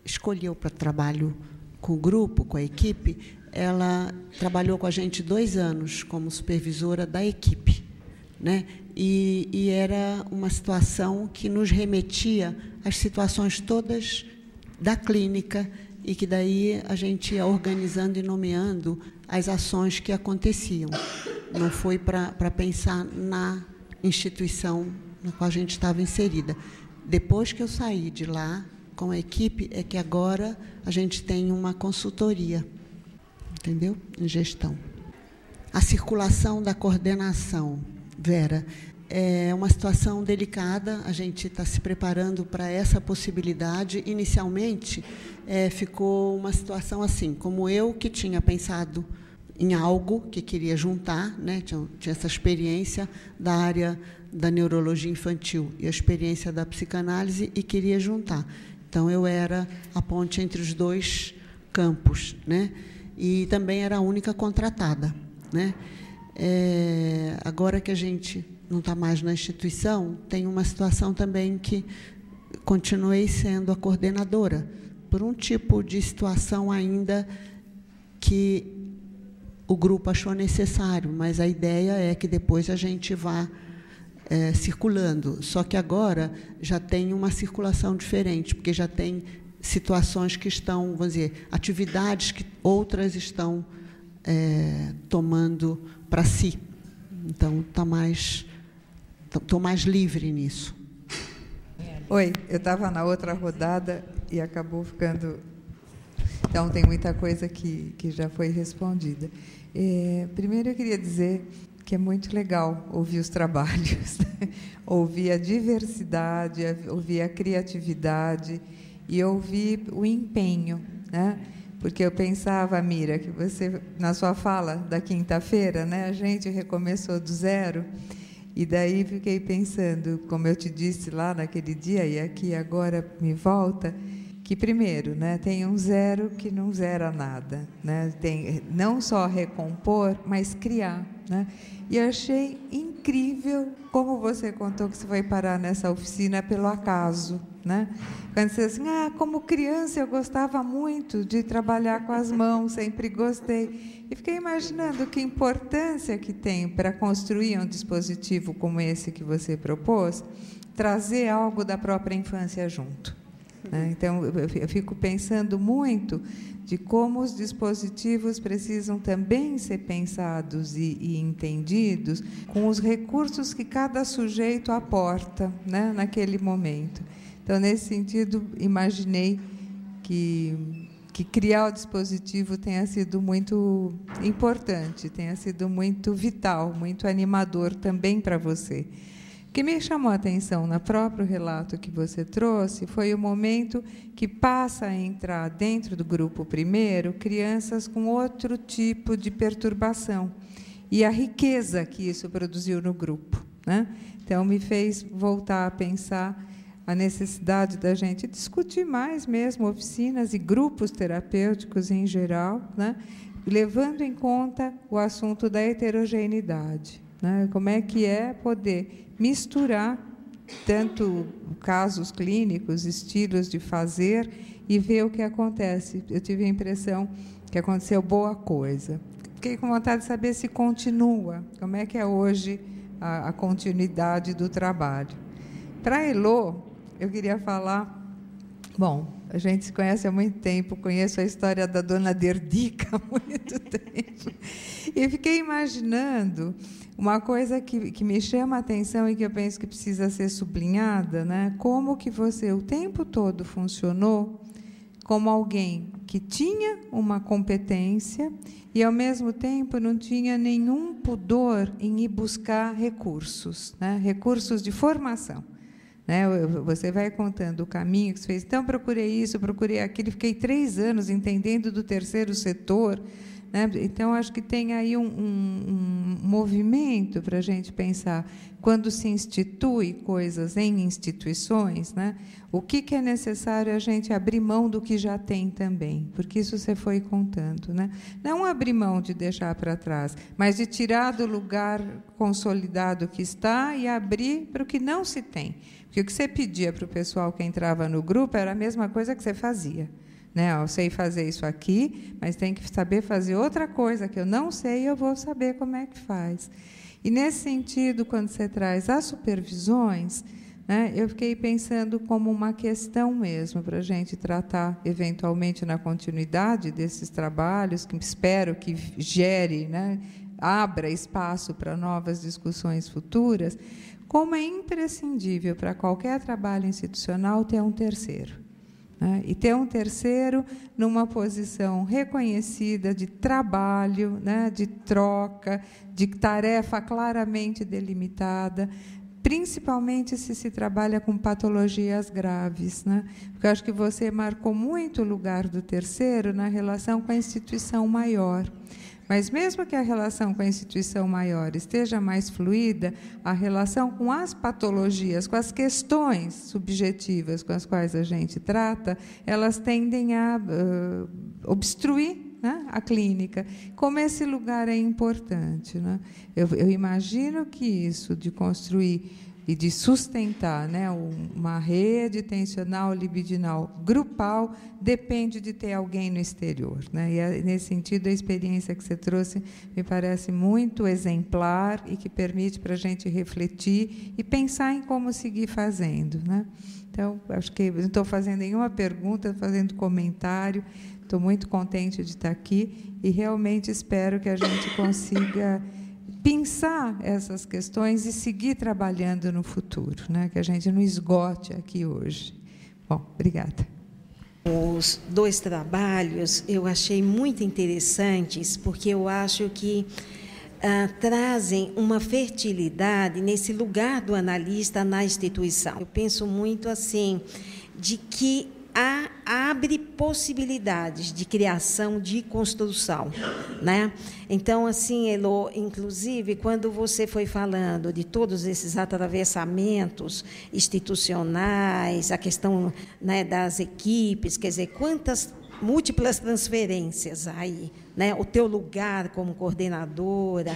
B: escolheu para trabalho com o grupo, com a equipe, ela trabalhou com a gente 2 anos como supervisora da equipe, né? E era uma situação que nos remetia às situações todas da clínica e que daí a gente ia organizando e nomeando as ações que aconteciam. Não foi para pensar na instituição na qual a gente estava inserida. Depois que eu saí de lá com a equipe, é que agora a gente tem uma consultoria, entendeu? Em gestão. A circulação da coordenação, Vera, é uma situação delicada, a gente está se preparando para essa possibilidade. Inicialmente, ficou uma situação assim, como eu que tinha pensado em algo que queria juntar, né? Tinha essa experiência da área da neurologia infantil e a experiência da psicanálise e queria juntar. Então, eu era a ponte entre os 2 campos, né? E também era a única contratada, né? Agora que a gente não está mais na instituição, tem uma situação também que continuei sendo a coordenadora, por um tipo de situação ainda que o grupo achou necessário, mas a ideia é que depois a gente vá circulando. Só que agora já tem uma circulação diferente, porque já tem situações que estão, vamos dizer, atividades que outras estão tomando para si. Então, estou mais livre nisso.
G: Oi, eu estava na outra rodada e acabou ficando... Então, tem muita coisa que já foi respondida. Primeiro, eu queria dizer que é muito legal ouvir os trabalhos, ouvir a diversidade, ouvir a criatividade e ouvir o empenho, né? Porque eu pensava, Mira, que você, na sua fala da quinta-feira, né, a gente recomeçou do zero, e daí fiquei pensando, como eu te disse lá naquele dia, e aqui agora me volta, que primeiro, né, tem um zero que não zera nada, né? Tem não só recompor, mas criar, né? E eu achei incrível como você contou que você foi parar nessa oficina pelo acaso, né? Quando você disse assim, como criança eu gostava muito de trabalhar com as mãos, sempre gostei. E fiquei imaginando que importância que tem para construir um dispositivo como esse que você propôs, trazer algo da própria infância junto. Então, eu fico pensando muito de como os dispositivos precisam também ser pensados e entendidos com os recursos que cada sujeito aporta, né, naquele momento. Então, nesse sentido, imaginei que criar o dispositivo tenha sido muito importante, tenha sido muito vital, muito animador também para você. O que me chamou a atenção no próprio relato que você trouxe foi o momento que passa a entrar dentro do grupo primeiro crianças com outro tipo de perturbação e a riqueza que isso produziu no grupo, né? Então, me fez voltar a pensar a necessidade da gente discutir mais mesmo oficinas e grupos terapêuticos em geral, né? Levando em conta o assunto da heterogeneidade, né? Como é que é poder misturar tanto casos clínicos, estilos de fazer e ver o que acontece. Eu tive a impressão que aconteceu boa coisa. Fiquei com vontade de saber se continua, como é que é hoje a continuidade do trabalho. Para a Elô, eu queria falar, bom, a gente se conhece há muito tempo, conheço a história da dona Derdica há muito tempo, e fiquei imaginando uma coisa que me chama a atenção e que eu penso que precisa ser sublinhada, né? Como que você o tempo todo funcionou como alguém que tinha uma competência e, ao mesmo tempo, não tinha nenhum pudor em ir buscar recursos, né? Recursos de formação. Né? Você vai contando o caminho que você fez. Então, procurei isso, procurei aquilo. Fiquei 3 anos entendendo do terceiro setor. Né? Então, acho que tem aí um movimento para a gente pensar, quando se institui coisas em instituições, né? O que é necessário a gente abrir mão do que já tem também, porque isso você foi contando. Né? Não abrir mão de deixar para trás, mas de tirar do lugar consolidado que está e abrir para o que não se tem. Porque o que você pedia para o pessoal que entrava no grupo era a mesma coisa que você fazia. Né? Eu sei fazer isso aqui, mas tem que saber fazer outra coisa que eu não sei e eu vou saber como é que faz. E, nesse sentido, quando você traz as supervisões, né, eu fiquei pensando como uma questão mesmo para a gente tratar, eventualmente, na continuidade desses trabalhos, que espero que gere, né, abra espaço para novas discussões futuras, como é imprescindível para qualquer trabalho institucional ter um terceiro. Né? E ter um terceiro numa posição reconhecida de trabalho, né, de troca, de tarefa claramente delimitada, principalmente se trabalha com patologias graves. Né? Porque eu acho que você marcou muito o lugar do terceiro na relação com a instituição maior. Mas, mesmo que a relação com a instituição maior esteja mais fluida, a relação com as patologias, com as questões subjetivas com as quais a gente trata, elas tendem a obstruir, né, a clínica. Como esse lugar é importante. Né? Eu imagino que isso de construir e de sustentar, né, uma rede tensional libidinal grupal depende de ter alguém no exterior. Né? E, nesse sentido, a experiência que você trouxe me parece muito exemplar e que permite para a gente refletir e pensar em como seguir fazendo. Né? Então, acho que não estou fazendo nenhuma pergunta, estou fazendo comentário. Estou muito contente de estar aqui e realmente espero que a gente consiga pensar essas questões e seguir trabalhando no futuro, né? Que a gente não esgote aqui hoje. Bom, obrigada.
H: Os 2 trabalhos eu achei muito interessantes, porque eu acho que trazem uma fertilidade nesse lugar do analista na instituição. Eu penso muito assim, de que abre possibilidades de criação, de construção, né? Então, assim, Elô, inclusive, quando você foi falando de todos esses atravessamentos institucionais, a questão, né, das equipes, quer dizer, quantas múltiplas transferências aí, né? O teu lugar como coordenadora.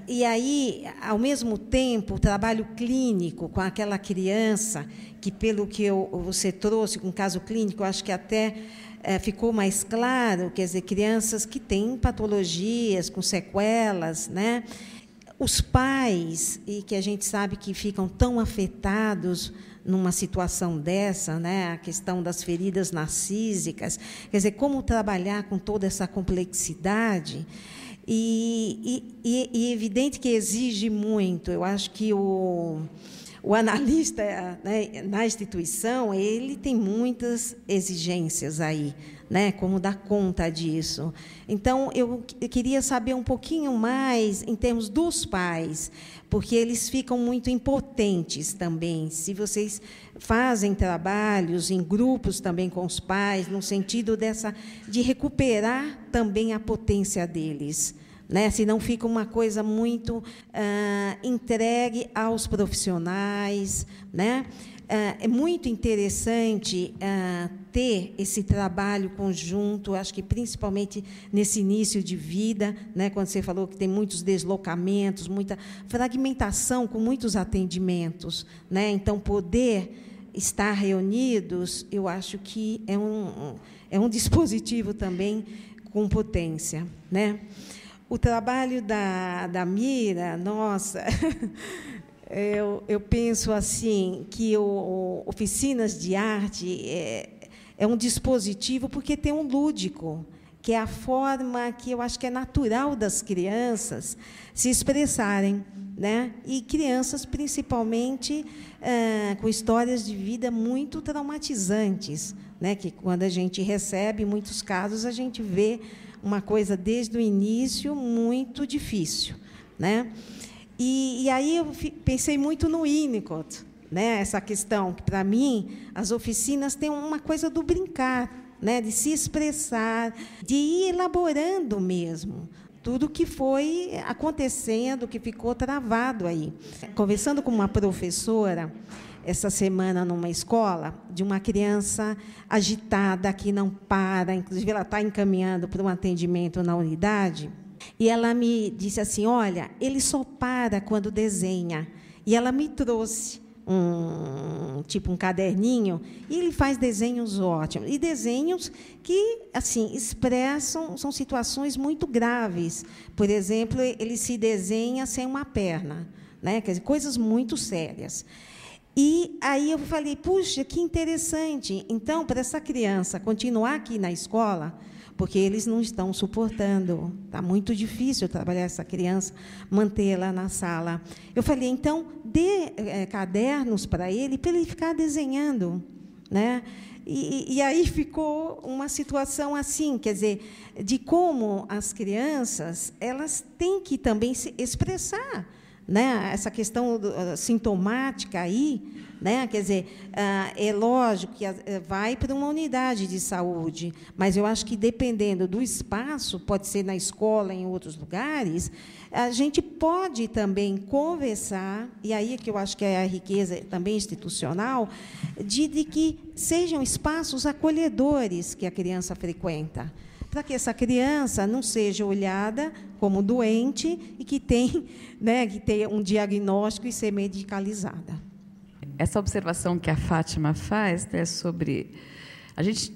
H: E aí, ao mesmo tempo, o trabalho clínico com aquela criança, que, pelo que você trouxe com o caso clínico, eu acho que até ficou mais claro, quer dizer, crianças que têm patologias, com sequelas, né? Os pais, e que a gente sabe que ficam tão afetados numa situação dessa, né? A questão das feridas narcísicas, quer dizer, como trabalhar com toda essa complexidade. E evidente que exige muito. Eu acho que o analista, né, na instituição, ele tem muitas exigências aí, né, como dar conta disso. Então, eu queria saber um pouquinho mais em termos dos pais, porque eles ficam muito impotentes também. Se vocês fazem trabalhos em grupos também com os pais, no sentido de recuperar também a potência deles, né? Senão fica uma coisa muito entregue aos profissionais, né? É muito interessante ter esse trabalho conjunto, acho que principalmente nesse início de vida, né, quando você falou que tem muitos deslocamentos, muita fragmentação com muitos atendimentos, né? Então, poder estar reunidos, eu acho que é um dispositivo também com potência, né? O trabalho da Mira, nossa... Eu penso assim que oficinas de arte é um dispositivo porque tem um lúdico, que é a forma que eu acho que é natural das crianças se expressarem, né? E crianças, principalmente, com histórias de vida muito traumatizantes, né? Que, quando a gente recebe, em muitos casos, a gente vê uma coisa, desde o início, muito difícil, né? E aí eu pensei muito no Winnicott, né? Essa questão que, para mim, as oficinas têm uma coisa do brincar, né? De se expressar, de ir elaborando mesmo tudo que foi acontecendo, que ficou travado aí. Conversando com uma professora essa semana numa escola, de uma criança agitada que não para, inclusive ela está encaminhando para um atendimento na unidade. E ela me disse assim, olha, ele só para quando desenha. E ela me trouxe um caderninho, e ele faz desenhos ótimos. E desenhos que, assim, expressam, são situações muito graves. Por exemplo, ele se desenha sem uma perna, né? Quer dizer, coisas muito sérias. E aí eu falei, puxa, que interessante. Então, para essa criança continuar aqui na escola, porque eles não estão suportando, está muito difícil trabalhar essa criança, mantê-la na sala. Eu falei, então, dê cadernos para ele ficar desenhando, né? E aí ficou uma situação assim, quer dizer, de como as crianças elas têm que também se expressar, né? Essa questão sintomática aí, né? Quer dizer, é lógico que vai para uma unidade de saúde, mas eu acho que, dependendo do espaço, pode ser na escola, em outros lugares, a gente pode também conversar, e aí é que eu acho que é a riqueza também institucional, de que sejam espaços acolhedores que a criança frequenta, para que essa criança não seja olhada como doente e que tenha um diagnóstico e ser medicalizada.
C: Essa observação que a Fátima faz, né, sobre a gente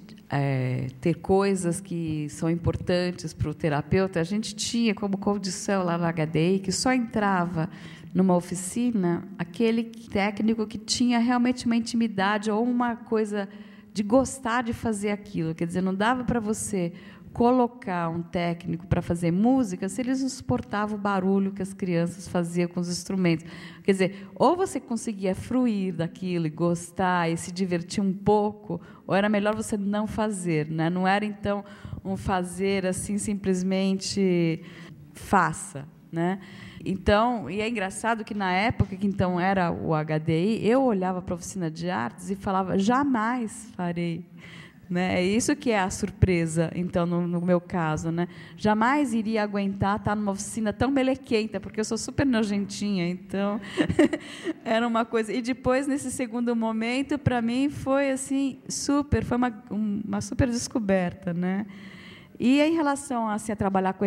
C: ter coisas que são importantes para o terapeuta, a gente tinha como condição lá na HDI que só entrava numa oficina aquele técnico que tinha realmente uma intimidade ou uma coisa de gostar de fazer aquilo. Quer dizer, não dava para você colocar um técnico para fazer música se eles não suportavam o barulho que as crianças faziam com os instrumentos. Quer dizer, ou você conseguia fruir daquilo e gostar e se divertir um pouco, ou era melhor você não fazer, né? Não era, então, um fazer assim simplesmente faça, né? Então, e é engraçado que, na época que então era o HDI, eu olhava para a oficina de artes e falava, jamais farei. Né? É isso que é a surpresa, então, no meu caso, né? Jamais iria aguentar estar numa oficina tão melequenta, porque eu sou super nojentinha, então era uma coisa. E depois, nesse segundo momento, para mim foi assim foi uma super descoberta, né? E em relação assim, a trabalhar com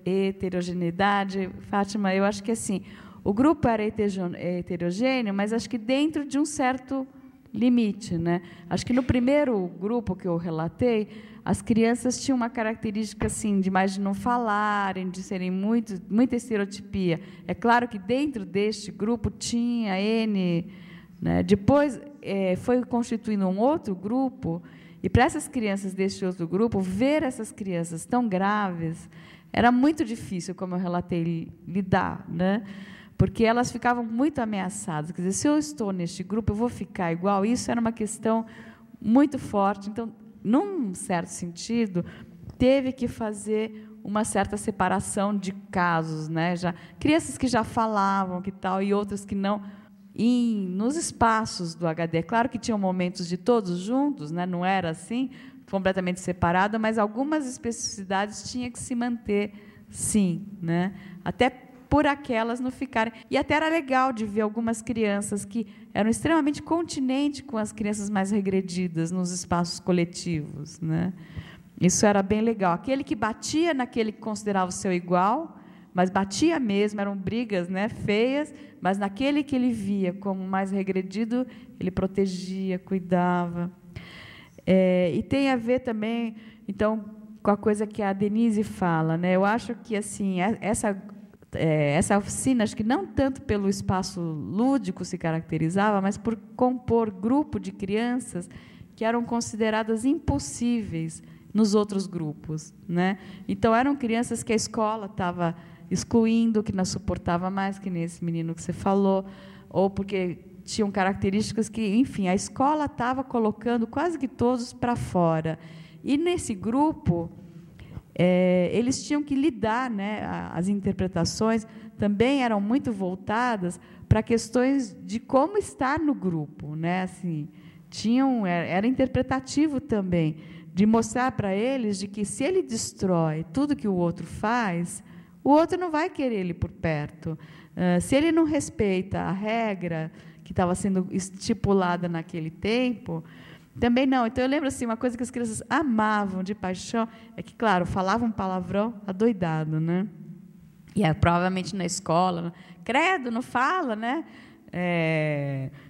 C: heterogeneidade, Fátima, eu acho que assim o grupo era heterogêneo, mas acho que dentro de um certo limite, né? Acho que no primeiro grupo que eu relatei, as crianças tinham uma característica assim de mais de não falarem, de serem muita estereotipia. É claro que dentro deste grupo tinha N, né? Depois foi constituindo um outro grupo, e para essas crianças deste outro grupo, ver essas crianças tão graves era muito difícil, como eu relatei, lidar, né? Porque elas ficavam muito ameaçadas. Quer dizer, se eu estou neste grupo, eu vou ficar igual. Isso era uma questão muito forte. Então, num certo sentido, teve que fazer uma certa separação de casos, né? Crianças que já falavam que tal e outras que não, nos espaços do HD. Claro que tinham momentos de todos juntos, né? Não era assim, completamente separado, mas algumas especificidades tinham que se manter, sim, né? Até por aquelas não ficarem. E até era legal de ver algumas crianças que eram extremamente continentes com as crianças mais regredidas nos espaços coletivos, né? Isso era bem legal. Aquele que batia naquele que considerava o seu igual, mas batia mesmo, eram brigas, né, feias, mas naquele que ele via como mais regredido, ele protegia, cuidava. E tem a ver também, então, com a coisa que a Denise fala, né? Eu acho que assim, essa oficina, acho que não tanto pelo espaço lúdico se caracterizava, mas por compor grupo de crianças que eram consideradas impossíveis nos outros grupos, né? Então, eram crianças que a escola estava excluindo, que não suportava mais, que nem esse menino que você falou, ou porque tinham características que, enfim, a escola estava colocando quase que todos para fora. E, nesse grupo, eles tinham que lidar, né? As interpretações também eram muito voltadas para questões de como estar no grupo, né? Assim, era interpretativo também, de mostrar para eles de que, se ele destrói tudo que o outro faz, o outro não vai querer ele por perto. Se ele não respeita a regra que estava sendo estipulada naquele tempo, também não. Então, eu lembro assim, uma coisa que as crianças amavam de paixão é que, claro, falavam palavrão adoidado, né? E provavelmente na escola, credo, não fala, né?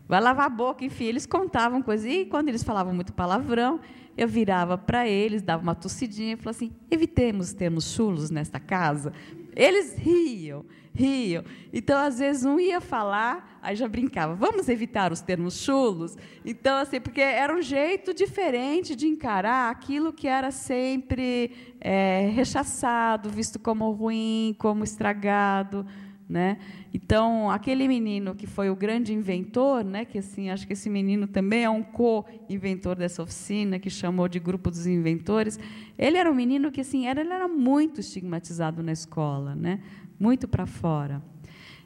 C: Vai lavar a boca, enfim, eles contavam coisas. E, quando eles falavam muito palavrão, eu virava para eles, dava uma tossidinha e falava assim: evitemos termos chulos nesta casa. Eles riam. Então, às vezes, um ia falar, aí já brincava: vamos evitar os termos chulos? Então, assim, porque era um jeito diferente de encarar aquilo que era sempre rechaçado, visto como ruim, como estragado, né? Então, aquele menino que foi o grande inventor, né, que assim, acho que esse menino também é um co-inventor dessa oficina, que chamou de Grupo dos Inventores, ele era um menino que assim, ele era muito estigmatizado na escola, né, muito para fora.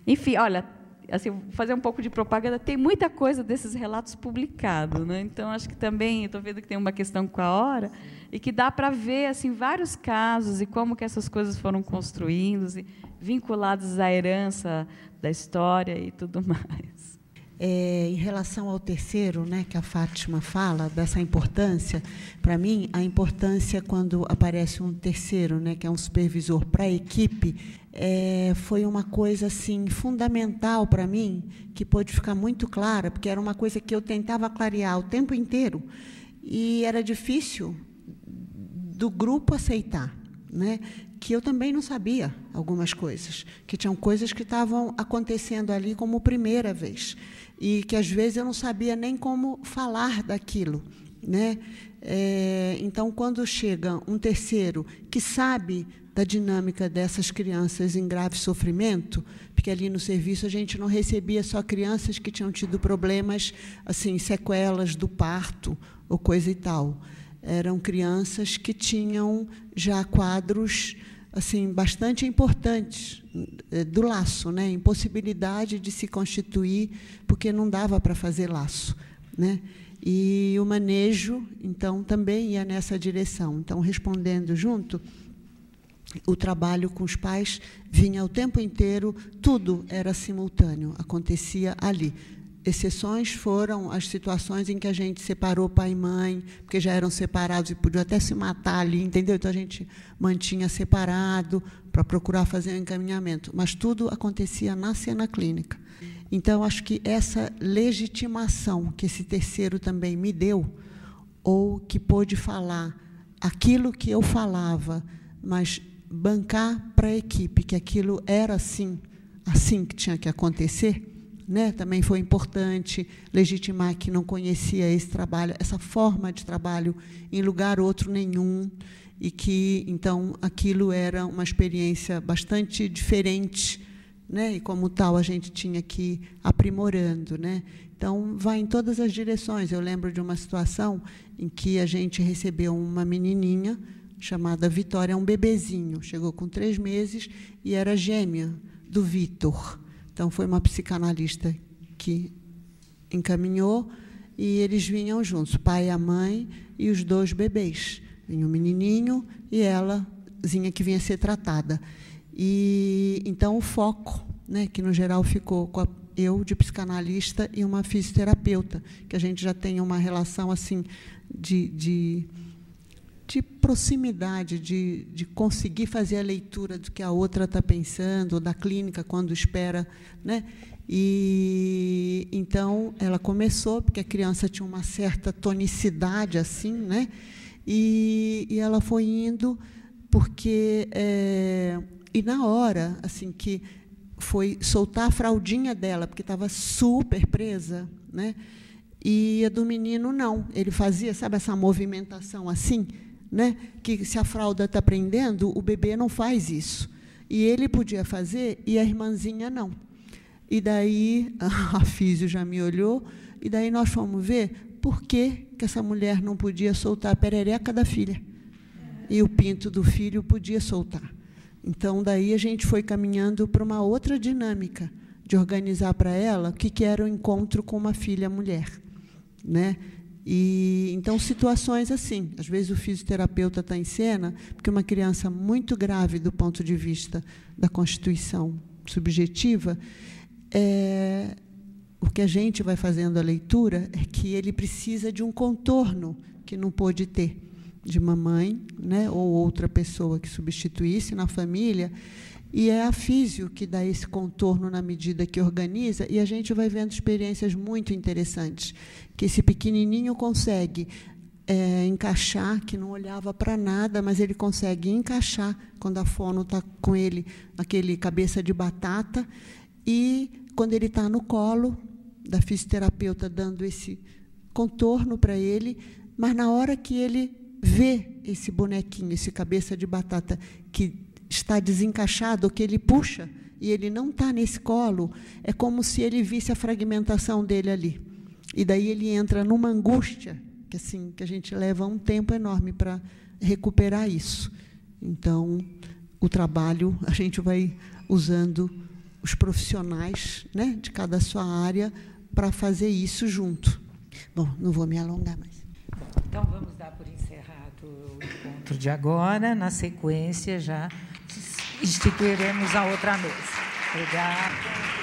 C: Enfim, olha, assim, vou fazer um pouco de propaganda, tem muita coisa desses relatos publicados, né? Então, acho que também, estou vendo que tem uma questão com a hora, e que dá para ver assim, vários casos e como que essas coisas foram construídas e vinculados à herança da história e tudo mais.
B: Em relação ao terceiro, né, que a Fátima fala, dessa importância, para mim, a importância quando aparece um terceiro, né, que é um supervisor para a equipe, foi uma coisa assim, fundamental para mim, que pôde ficar muito clara, porque era uma coisa que eu tentava clarear o tempo inteiro, e era difícil do grupo aceitar, né? Que eu também não sabia algumas coisas, que tinham coisas que estavam acontecendo ali como primeira vez, e que, às vezes, eu não sabia nem como falar daquilo, né? Então, quando chega um terceiro que sabe da dinâmica dessas crianças em grave sofrimento, porque ali no serviço a gente não recebia só crianças que tinham tido problemas, assim, sequelas do parto ou coisa e tal. Eram crianças que tinham já quadros assim, bastante importantes do laço, né? Impossibilidade de se constituir, porque não dava para fazer laço, né? E o manejo, então, também ia nessa direção. Então, respondendo junto, o trabalho com os pais vinha o tempo inteiro, tudo era simultâneo, acontecia ali. Exceções foram as situações em que a gente separou pai e mãe, porque já eram separados e podiam até se matar ali, entendeu? Então, a gente mantinha separado para procurar fazer um encaminhamento. Mas tudo acontecia na cena clínica. Então, acho que essa legitimação que esse terceiro também me deu, ou que pôde falar aquilo que eu falava, mas bancar para a equipe que aquilo era assim que tinha que acontecer, né? Também foi importante legitimar que não conhecia esse trabalho, essa forma de trabalho em lugar outro nenhum, e que, então, aquilo era uma experiência bastante diferente né? E, como tal, a gente tinha que ir aprimorando, né? Então, vai em todas as direções. Eu lembro de uma situação em que a gente recebeu uma menininha chamada Vitória, um bebezinho, chegou com 3 meses e era gêmea do Vitor. Então, foi uma psicanalista que encaminhou, e eles vinham juntos, o pai e a mãe e os 2 bebês. Vinha o menininho e elazinha que vinha ser tratada. E, então, o foco, né, que, no geral, ficou com eu, de psicanalista, e uma fisioterapeuta, que a gente já tem uma relação assim de proximidade, de conseguir fazer a leitura do que a outra está pensando, da clínica, quando espera, né? E, então, ela começou, porque a criança tinha uma certa tonicidade, assim, né? E ela foi indo, porque... e, na hora, assim, que foi soltar a fraldinha dela, porque estava super presa, né? E a do menino, não. Ele fazia, sabe, essa movimentação assim, né? Que, se a fralda está prendendo, o bebê não faz isso. E ele podia fazer, e a irmãzinha não. E daí a físio já me olhou, e daí nós fomos ver por que essa mulher não podia soltar a perereca da filha. E o pinto do filho podia soltar. Então, daí a gente foi caminhando para uma outra dinâmica, de organizar para ela o que era o encontro com uma filha mulher, né? E, então, situações assim. Às vezes o fisioterapeuta está em cena, porque uma criança muito grave do ponto de vista da constituição subjetiva, o que a gente vai fazendo a leitura é que ele precisa de um contorno que não pôde ter, de mamãe, né, ou outra pessoa que substituísse na família, e é a físio que dá esse contorno na medida que organiza, e a gente vai vendo experiências muito interessantes, que esse pequenininho consegue encaixar, que não olhava para nada, mas ele consegue encaixar, quando a fono está com ele, aquele cabeça de batata, e quando ele está no colo da fisioterapeuta, dando esse contorno para ele, mas, na hora que ele vê esse bonequinho, esse cabeça de batata, que está desencaixado, que ele puxa, e ele não está nesse colo, é como se ele visse a fragmentação dele ali. E daí ele entra numa angústia, que, assim, que a gente leva um tempo enorme para recuperar isso. Então, o trabalho, a gente vai usando os profissionais, né, de cada sua área, para fazer isso junto. Bom, não vou me alongar mais.
A: Então, vamos dar por encerrado o encontro de agora. Na sequência, já instituiremos a outra mesa. Obrigada.